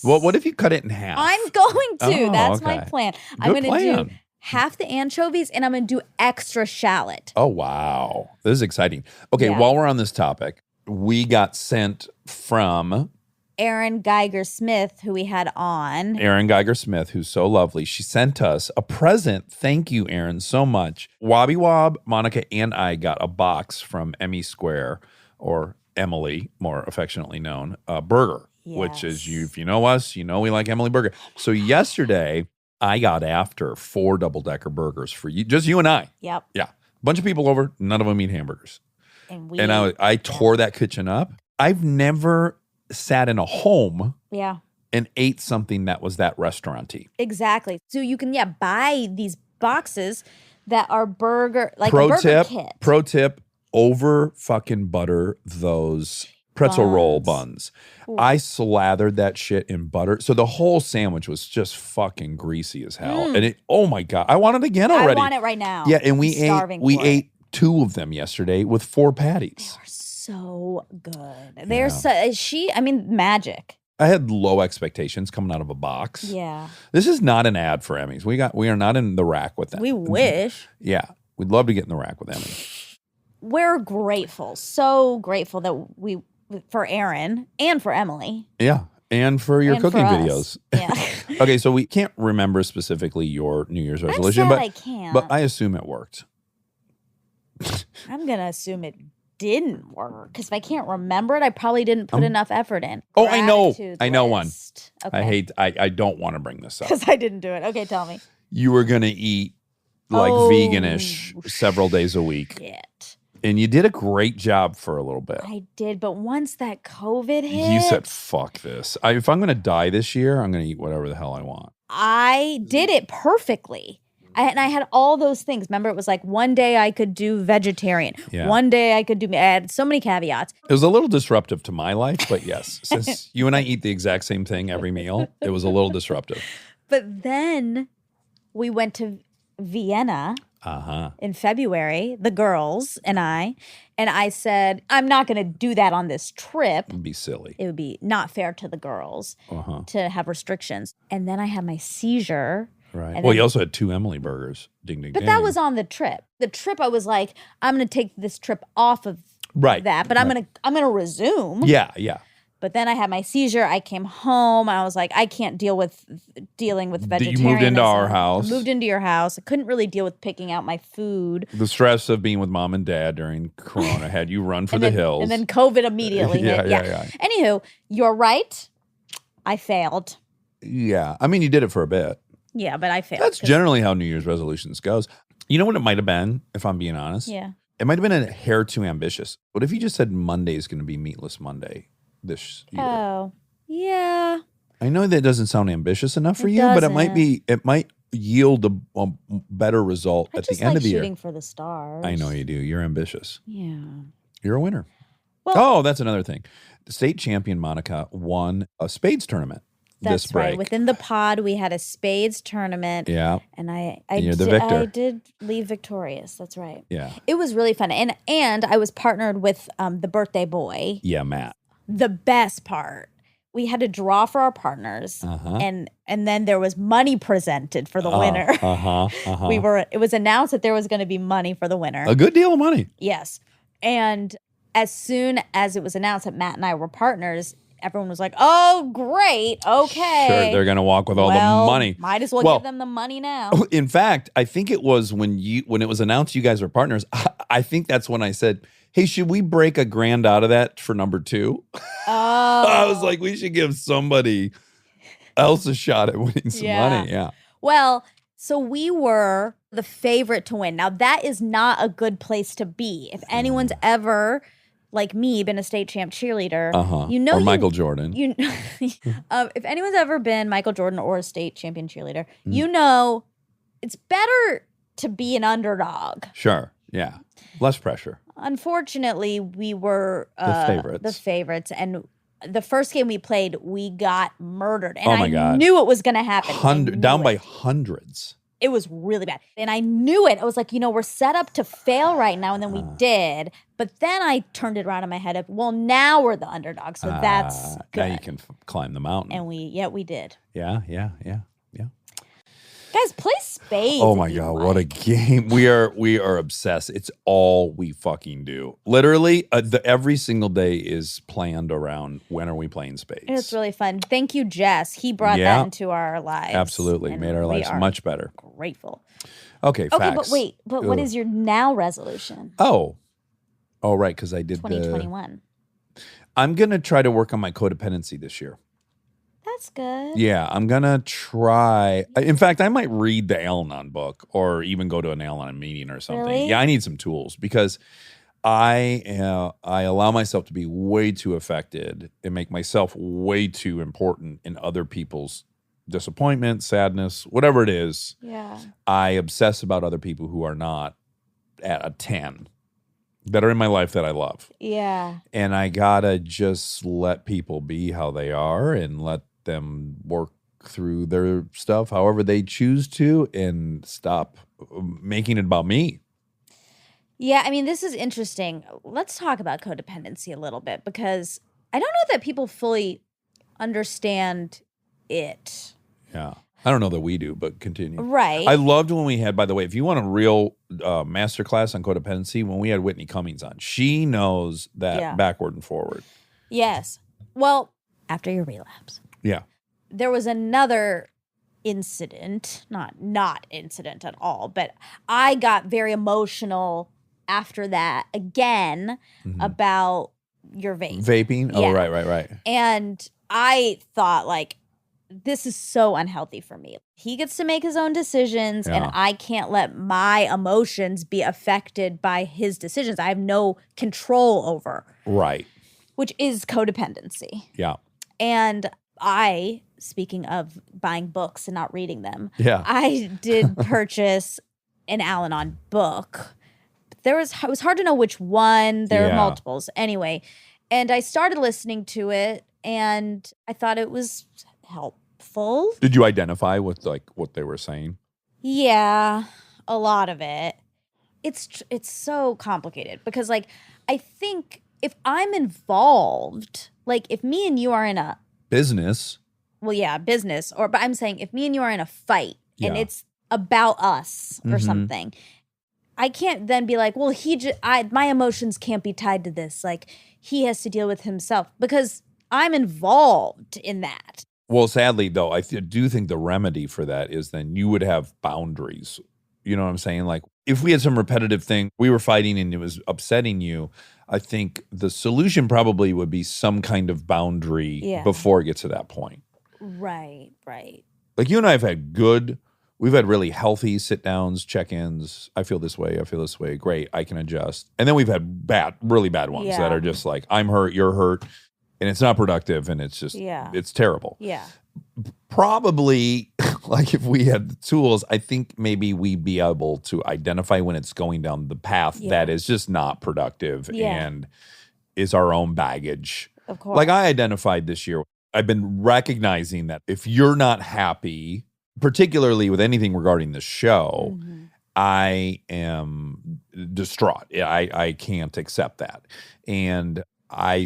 Well, what if you cut it in half? I'm going to. Oh, That's my okay. plan. Good I'm going to do plan. half the anchovies and I'm going to do extra shallot. Oh, wow. This is exciting. Okay, Yeah. while we're on this topic, we got sent from Erin Geiger-Smith, who we had on. Erin Geiger-Smith, who's so lovely. She sent us a present. Thank you, Erin, so much. Wobby Wob, Monica, and I got a box from Emmy Square, or Emily, more affectionately known, burger, which is, if you know us, you know we like Emily Burger. So yesterday, I got after 4 double-decker burgers for you, just you and I. Yep. Yeah. A bunch of people over, none of them eat hamburgers. And I tore that kitchen up. I've never sat in a home yeah, and ate something that was that restaurant-y. exactly. So you can, buy these boxes that are burger, like a Pro burger kit. tip, over fucking butter those pretzel roll buns. Ooh. I slathered that shit in butter. So the whole sandwich was just fucking greasy as hell. And it, oh my God, I want it again already. I want it right now. Yeah, and we I'm starving for it. ate 2 of them yesterday with 4 patties. So good. They're magic. I had low expectations coming out of a box. Yeah. This is not an ad for Emmys. We are not in the rack with them. We wish. Yeah. We'd love to get in the rack with Emmy. We're grateful, so grateful that for Erin and for Emily. Yeah. And for your And for cooking us. videos. Yeah. Okay, so we can't remember specifically your New Year's resolution, I'm sad but I can't. but I assume it worked. I'm gonna assume it didn't work. Because if I can't remember it, I probably didn't put enough effort in. Oh, I know. Gratitude I know one. list. Okay. I don't want to bring this up. Because I didn't do it. Okay, tell me. You were going to eat like Oh, veganish several days a week. Shit. And you did a great job for a little bit. I did, but once that COVID hit, You said, fuck this. If I'm going to die this year, I'm going to eat whatever the hell I want. I did it perfectly. And I had all those things. Remember, it was like one day I could do vegetarian. Yeah. One day I could do, I had so many caveats. It was a little disruptive to my life, but yes, since you and I eat the exact same thing every meal, it was a little disruptive. But then we went to Vienna in February, the girls and I said, I'm not going to do that on this trip. It'd be silly. It would be not fair to the girls to have restrictions. And then I had my seizure. Right. And Well, then- you also had 2 Emily burgers. Ding, ding, But ding. that was on the trip. The trip, I was like, I'm going to take this trip off of that, but I'm gonna resume. Yeah, yeah. But then I had my seizure. I came home. I was like, I can't dealing with You vegetarianism. moved into our house. I moved into your house. I couldn't really deal with picking out my food. The stress of being with mom and dad during Corona had you run for And the then- hills. And then COVID immediately hit. Yeah. Anywho, you're right. I failed. Yeah. I mean, you did it for a bit. Yeah, but I failed. That's 'cause- generally how New Year's resolutions goes. You know what it might have been, if I'm being honest? Yeah. It might have been a hair too ambitious. What if you just said Monday is going to be Meatless Monday this year? Oh, yeah. I know that doesn't sound ambitious enough for It you, but it might doesn't. be. It might yield a better result I at the just end like of the shooting year. for the stars. I know you do. You're ambitious. Yeah. You're a winner. Well- oh, that's another thing. The state champion Monica won a spades tournament That's this break. right. Within the pod, we had a spades tournament. Yeah, And I You're the did, victor. I did leave victorious. That's right. yeah, It was really fun. And I was partnered with the birthday boy. yeah, Matt. The best part, we had to draw for our partners. Uh-huh. And then there was money presented for the winner. It was announced that there was going to be money for the winner. A good deal of money. Yes. And as soon as it was announced that Matt and I were partners, everyone was like, oh, great. Okay. Sure, they're going to walk with all Well, the money. Might as well Well, give them the money now. In fact, I think it was when it was announced you guys were partners. I think that's when I said, "Hey, should we break $1,000 out of that for number 2?" Oh. I was like, "We should give somebody else a shot at winning some Yeah. money." Yeah. Well, so we were the favorite to win. Now, that is not a good place to be. If anyone's ever, like me, been a state champ cheerleader, you know, or Michael Jordan. If anyone's ever been Michael Jordan or a state champion cheerleader, Mm. you know it's better to be an underdog. Sure. Yeah. Less pressure. Unfortunately, we were favorites. The favorites, and the first game we played, we got murdered, and Oh my I God. knew it was going to happen. I knew Down it. by hundreds. It was really bad. And I knew it. I was like, we're set up to fail right now. And then we did. But then I turned it around in my head up. Well, now we're the underdog. So that's good. Now you can climb the mountain. And we did. yeah. Guys, play spades. Oh if my you God, like. what a game. We are obsessed. It's all we fucking do. Literally, every single day is planned around when are we playing spades. It's really fun. Thank you, Jess. He brought Yeah. that into our lives. Absolutely. And Made our we lives are much better. grateful. Okay, Okay, facts. but wait. But what Ugh. is your now resolution? Oh, right, because I did 2021. I'm going to try to work on my codependency this year. That's good. Yeah, I'm going to try. In fact, I might read the Al-Anon book or even go to an Al-Anon meeting or something. Really? Yeah, I need some tools because I allow myself to be way too affected and make myself way too important in other people's disappointment, sadness, whatever it is. Yeah. I obsess about other people who are not at a 10 that are in my life that I love. Yeah. And I gotta just let people be how they are and let them work through their stuff however they choose to and stop making it about me. Yeah, I mean, this is interesting. Let's talk about codependency a little bit because I don't know that people fully understand it. Yeah. I don't know that we do, but continue. Right. I loved when we had, by the way, if you want a real masterclass on codependency, when we had Whitney Cummings on, she knows that Yeah. backward and forward. Yes. Well, after your relapse, Yeah. there was another incident, not incident at all, but I got very emotional after that again about your vape. Vaping? Oh, Yeah. right. And I thought, like, this is so unhealthy for me. He gets to make his own decisions, and Yeah. I can't let my emotions be affected by his decisions. I have no control over, Right. which is codependency. Yeah. And speaking of buying books and not reading them, Yeah. I did purchase an Al-Anon book. It was hard to know which one. There Yeah. are multiples. Anyway, and I started listening to it, and I thought it was helpful. Did you identify with like what they were saying? Yeah, a lot of it. It's so complicated because, like, I think if I'm involved, like if me and you are in a Business. business, but I'm saying if me and you are in a fight and Yeah. it's about us or something, I can't then be like, well, my emotions can't be tied to this. Like, he has to deal with himself because I'm involved in that. Well, sadly, though, I do think the remedy for that is then you would have boundaries. You know what I'm saying? Like, if we had some repetitive thing, we were fighting and it was upsetting you, I think the solution probably would be some kind of boundary before it gets to that point. Right. Like, you and I have had we've had really healthy sit-downs, check-ins. I feel this way. Great, I can adjust. And then we've had really bad ones that are just like, I'm hurt, you're hurt. And it's not productive, and it's just, it's terrible. Yeah. Probably, like if we had the tools, I think maybe we'd be able to identify when it's going down the path that is just not productive and is our own baggage. Of course. Like I identified this year, I've been recognizing that if you're not happy, particularly with anything regarding the show, I am distraught. I can't accept that. And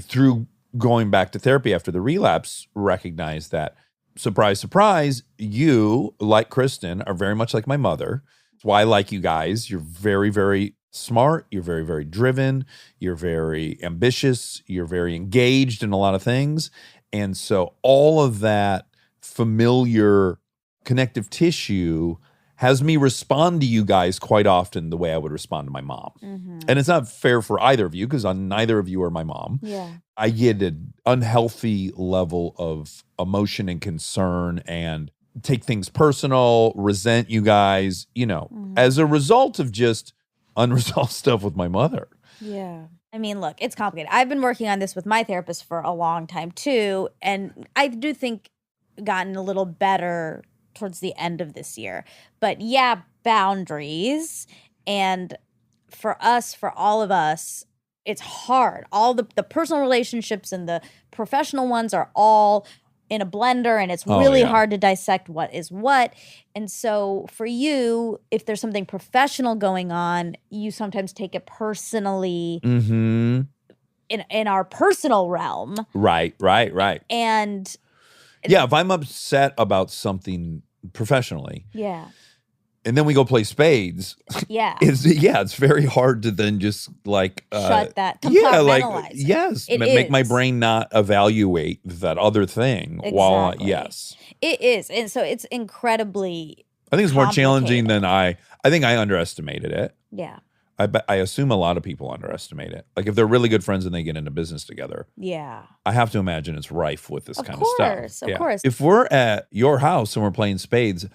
through going back to therapy after the relapse, recognized that, surprise, surprise, you, like Kristen, are very much like my mother. That's why I like you guys. You're very, very smart. You're very, very driven. You're very ambitious. You're very engaged in a lot of things. And so all of that familiar connective tissue has me respond to you guys quite often the way I would respond to my mom. And it's not fair for either of you because neither of you are my mom. Yeah. I get an unhealthy level of emotion and concern and take things personal, resent you guys, as a result of just unresolved stuff with my mother. Yeah. I mean, look, it's complicated. I've been working on this with my therapist for a long time too. And I do think gotten a little better towards the end of this year. But yeah, boundaries. And for all of us, it's hard. All the personal relationships and the professional ones are all in a blender, and it's really hard to dissect what is what. And so for you, if there's something professional going on, you sometimes take it personally in our personal realm. Right. And Yeah, if I'm upset about something professionally, and then we go play spades, it's very hard to then just like shut that, compartmentalize. Make my brain not evaluate that other thing while it is, and so it's incredibly. I think it's more challenging than I think I underestimated it. Yeah. I assume a lot of people underestimate it. Like if they're really good friends and they get into business together. Yeah. I have to imagine it's rife with this kind of stuff. Of course. If we're at your house and we're playing spades,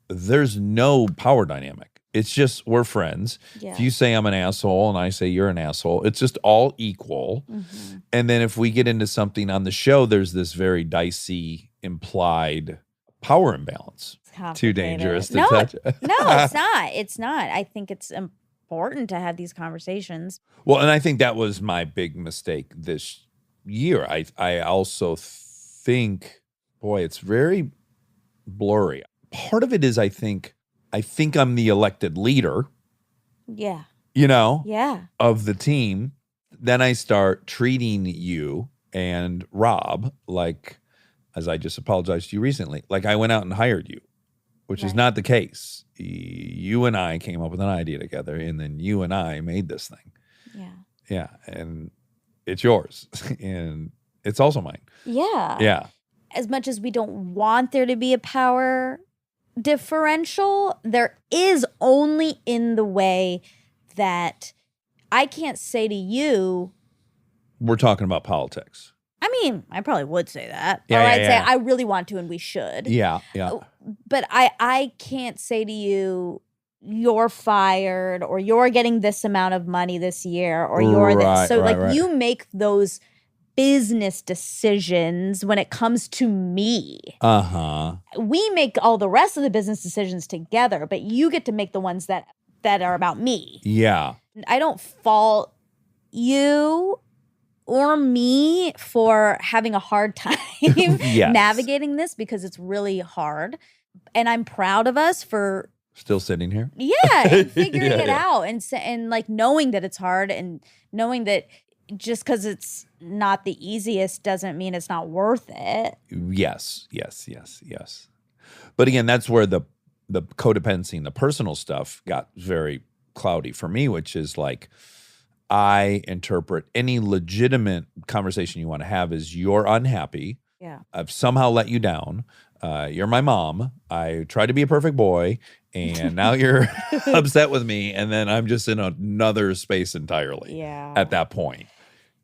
there's no power dynamic. It's just we're friends. Yeah. If you say I'm an asshole and I say you're an asshole, it's just all equal. And then if we get into something on the show, there's this very dicey implied power imbalance. Too dangerous to touch. No, it's not. It's not. I think it's important to have these conversations. Well, and I think that was my big mistake this year. I also think, boy, it's very blurry. Part of it is I think I'm the elected leader. Yeah. Of the team. Then I start treating you and Rob like, as I just apologized to you recently, like I went out and hired you, which is not the case. You and I came up with an idea together, and then you and I made this thing. Yeah, and it's yours, and it's also mine. Yeah. As much as we don't want there to be a power differential, there is only in the way that I can't say to you, We're talking about politics. I mean, I probably would say that. Yeah, or yeah, I'd yeah. say I really want to and we should. Yeah, yeah. But I can't say to you, you're fired or you're getting this amount of money this year or you're Right, this. So right, like right. you make those business decisions when it comes to me. Uh-huh. We make all the rest of the business decisions together, but you get to make the ones that are about me. Yeah. I don't fault you or me for having a hard time Yes. navigating this because it's really hard. And I'm proud of us for Still sitting here? and figuring Yeah, it yeah. out and like knowing that it's hard and knowing that just because it's not the easiest doesn't mean it's not worth it. Yes. But again, that's where the codependency and the personal stuff got very cloudy for me, which is like I interpret any legitimate conversation you want to have as you're unhappy. Yeah. I've somehow let you down. You're my mom. I tried to be a perfect boy, and now you're upset with me, and then I'm just in another space entirely Yeah. at that point.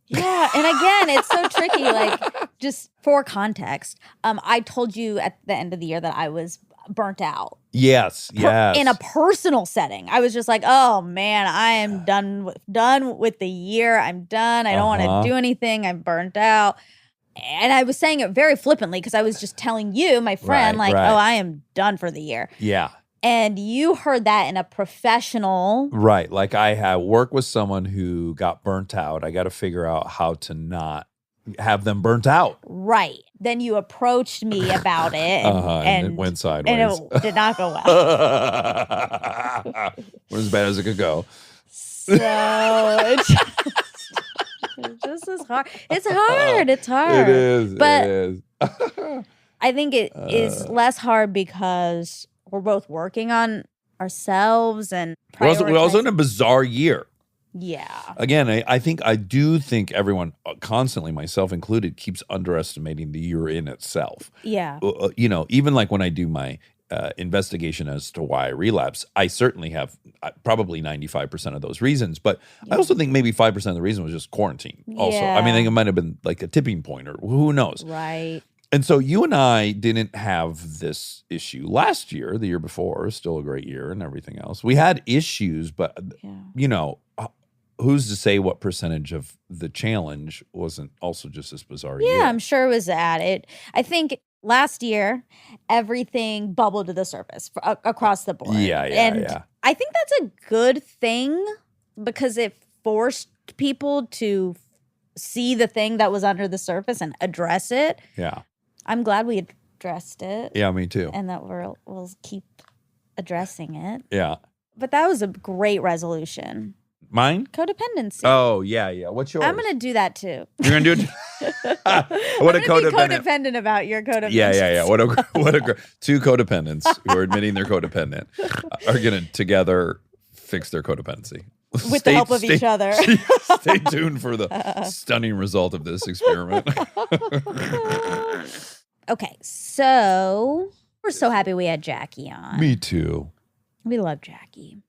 Yeah. And again, it's so tricky. Like, just for context, I told you at the end of the year that I was burnt out. Yes. In a personal setting. I was just like, oh man, I am done with the year. I'm done. I don't want to do anything. I'm burnt out. And I was saying it very flippantly because I was just telling you, my friend, Right. oh, I am done for the year. Yeah. And you heard that in a professional. Right. Like I have worked with someone who got burnt out. I got to figure out how to not have them burnt out. Right. Then you approached me about it. And it went sideways. And it did not go well. Went as bad as it could go. So it just is hard. It's hard. It's hard. It is. But it is. I think it is less hard because we're both working on ourselves and We're also in prioritizing. a bizarre year. Yeah. Again, I do think everyone, constantly, myself included, keeps underestimating the year in itself. Yeah. Even like when I do my investigation as to why I relapse, I certainly have probably 95% of those reasons. But I also think maybe 5% of the reason was just quarantine. Also, I mean, I think it might have been like a tipping point, or who knows. Right. And so you and I didn't have this issue last year. The year before, still a great year, and everything else. We had issues, but who's to say what percentage of the challenge wasn't also just this bizarre year? Yeah, I'm sure it was that. I think last year, everything bubbled to the surface across the board. Yeah. I think that's a good thing because it forced people to see the thing that was under the surface and address it. Yeah. I'm glad we addressed it. Yeah, me too. And that we'll keep addressing it. Yeah. But that was a great resolution. Mine? Codependency. Oh, yeah. What's yours? I'm going to do that too. You're going to do it? What a I'm gonna be codependent. codependent about your codependence. Yeah. What a two codependents who are admitting they're codependent are going to together fix their codependency. With the help of each other. Stay tuned for the stunning result of this experiment. Okay, so we're so happy we had Jackie on. Me too. We love Jackie.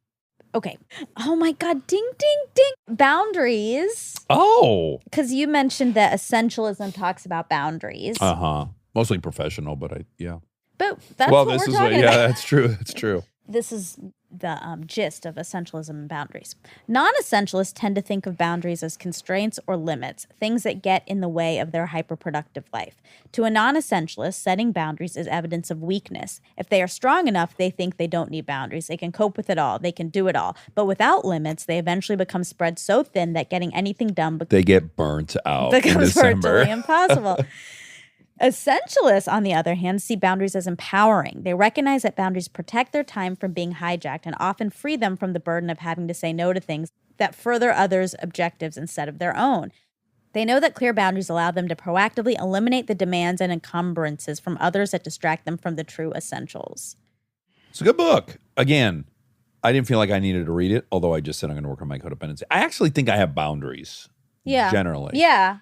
Okay. Oh my God. Ding, ding, ding. Boundaries. Oh. Because you mentioned that essentialism talks about boundaries. Uh-huh. Mostly professional, but yeah. But that's what this we're is talking about. that's true. That's true. This is the gist of essentialism and boundaries. Non-essentialists tend to think of boundaries as constraints or limits, things that get in the way of their hyperproductive life. To a non-essentialist, setting boundaries is evidence of weakness. If they are strong enough, they think they don't need boundaries. They can cope with it all. They can do it all. But without limits, they eventually become spread so thin that getting anything done They get burnt out in becomes December. virtually impossible. Essentialists, on the other hand, see boundaries as empowering. They recognize that boundaries protect their time from being hijacked and often free them from the burden of having to say no to things that further others' objectives instead of their own. They know that clear boundaries allow them to proactively eliminate the demands and encumbrances from others that distract them from the true essentials. It's a good book. Again, I didn't feel like I needed to read it, although I just said I'm going to work on my codependency. I actually think I have boundaries. Yeah. Generally. Yeah.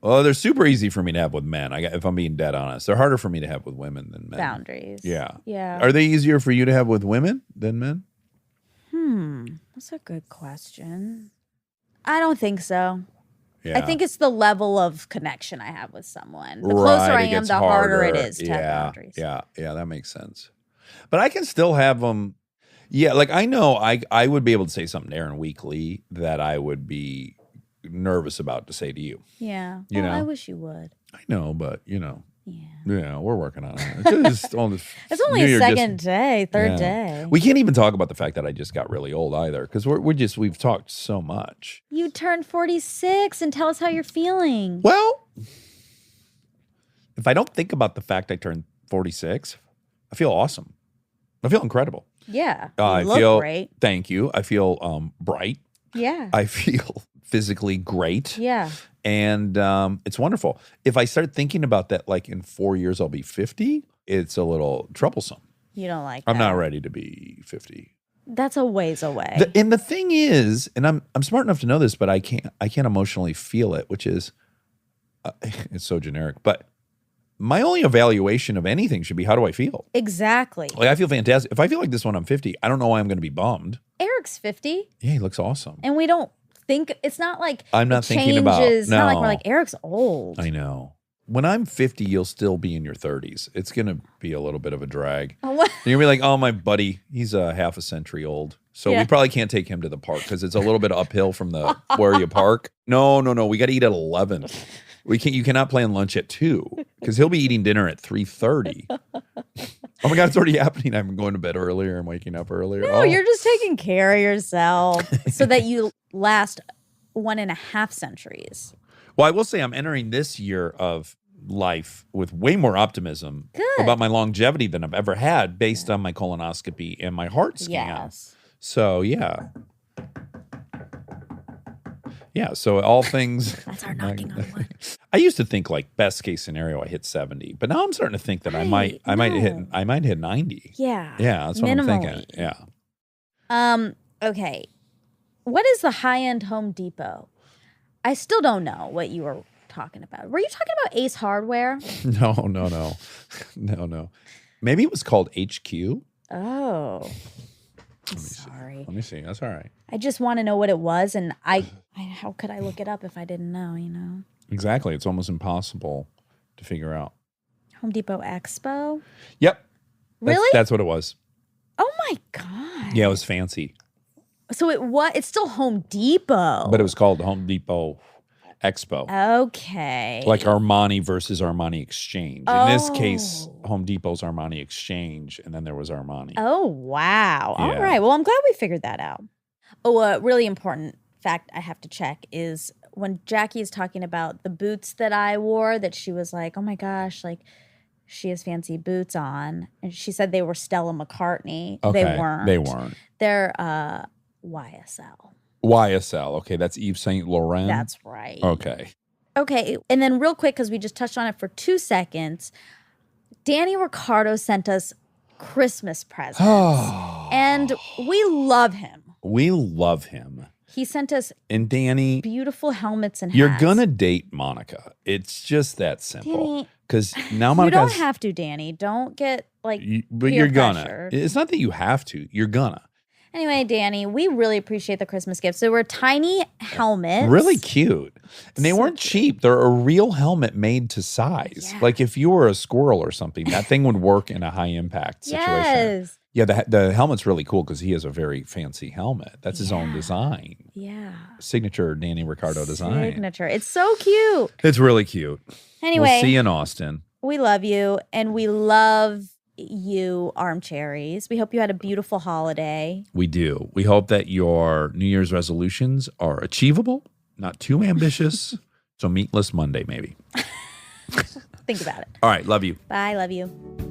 Well, they're super easy for me to have with men. If I'm being dead honest, they're harder for me to have with women than men. Boundaries. Yeah. Yeah. Are they easier for you to have with women than men? That's a good question. I don't think so. Yeah. I think it's the level of connection I have with someone. The Right, closer I it am, gets the harder it is to have Yeah, boundaries. yeah, that makes sense. But I can still have them. Yeah, like I know I would be able to say something to Aaron weekly that I would be nervous about to say to you. Yeah. You Well, I know? wish you would. I know, but Yeah. yeah, we're working on it. It's just on this It's only New a Year second just- day, third yeah. day. We can't even talk about the fact that I just got really old either, because we've talked so much. You turned 46 and tell us how you're feeling. Well, if I don't think about the fact I turned 46, I feel awesome. I feel incredible. Yeah. You I look feel great. Thank you. I feel bright. Yeah. I feel physically great. Yeah. And it's wonderful. If I start thinking about that, like in 4 years, I'll be 50, it's a little troublesome. You don't like I'm that. not ready to be 50. That's a ways away. And the thing is, and I'm smart enough to know this, but I can't emotionally feel it, which is, it's so generic, but my only evaluation of anything should be, how do I feel? Exactly. Like, I feel fantastic. If I feel like this when I'm 50, I don't know why I'm going to be bummed. Eric's 50, Yeah, he looks awesome. and we don't think, it's not like I'm not it thinking about- changes. It's not like no. we're like, Eric's old. I know. When I'm 50, you'll still be in your 30s. It's going to be a little bit of a drag. Oh, what? You're going to be like, oh, my buddy, he's a half a century old. So Yeah. we probably can't take him to the park because it's a little bit uphill from the where you park. No. We got to eat at 11. You cannot plan lunch at 2 because he'll be eating dinner at 3:30. Oh my God, it's already happening. I'm going to bed earlier. I'm waking up earlier. No, Oh. you're just taking care of yourself so that you last 1.5 centuries. Well, I will say I'm entering this year of life with way more optimism Good. about my longevity than I've ever had based on my colonoscopy and my heart scan. Yes. So, yeah. Yeah, so all things. That's our knocking on wood. I used to think like best case scenario I hit 70, but now I'm starting to think that I might hit 90. Yeah. Yeah, that's what I'm thinking. Minimally. Yeah. Okay. What is the high-end Home Depot? I still don't know what you were talking about. Were you talking about Ace Hardware? No. Maybe it was called HQ. Oh. Sorry. Let me see. That's all right. I just want to know what it was, and how could I look it up if I didn't know, you know? Exactly. It's almost impossible to figure out. Home Depot Expo? Yep. Really? That's what it was. Oh my God. Yeah, it was fancy. So it's still Home Depot. But it was called Home Depot Expo. Okay. Like Armani versus Armani Exchange. In this case, Oh. Home Depot's Armani Exchange, and then there was Armani. Oh, wow. All Yeah. right. Well, I'm glad we figured that out. Oh, a really important fact I have to check is when Jackie is talking about the boots that I wore, that she was like, oh my gosh, like she has fancy boots on. And she said they were Stella McCartney. Okay, They weren't. They weren't. They're YSL. YSL. Okay, that's Yves Saint Laurent. That's right. Okay. Okay. And then real quick, because we just touched on it for 2 seconds, Danny Ricardo sent us Christmas presents. And we love him. We love him. He sent us And Danny, beautiful helmets and hats. you're gonna date Monica. It's just that simple. Danny, Because now you Monica, don't have to, Danny. Don't get like but peer you're gonna. pressured. It's not that you have to. You're gonna. Anyway, Danny, we really appreciate the Christmas gifts. They were tiny helmets. Really cute. And they So weren't cute. cheap. They're a real helmet made to size. Yeah. Like if you were a squirrel or something, that thing would work in a high impact situation. Yes. Yeah, the helmet's really cool because he has a very fancy helmet. That's his own design. Yeah. Signature Danny Ricardo design. Signature. It's so cute. It's really cute. Anyway, We'll see you in Austin. we love you and we love you, Armcharies. We hope you had a beautiful holiday. We do. We hope that your New Year's resolutions are achievable, not too ambitious. So meatless Monday, maybe. Think about it. All right. Love you. Bye. Love you.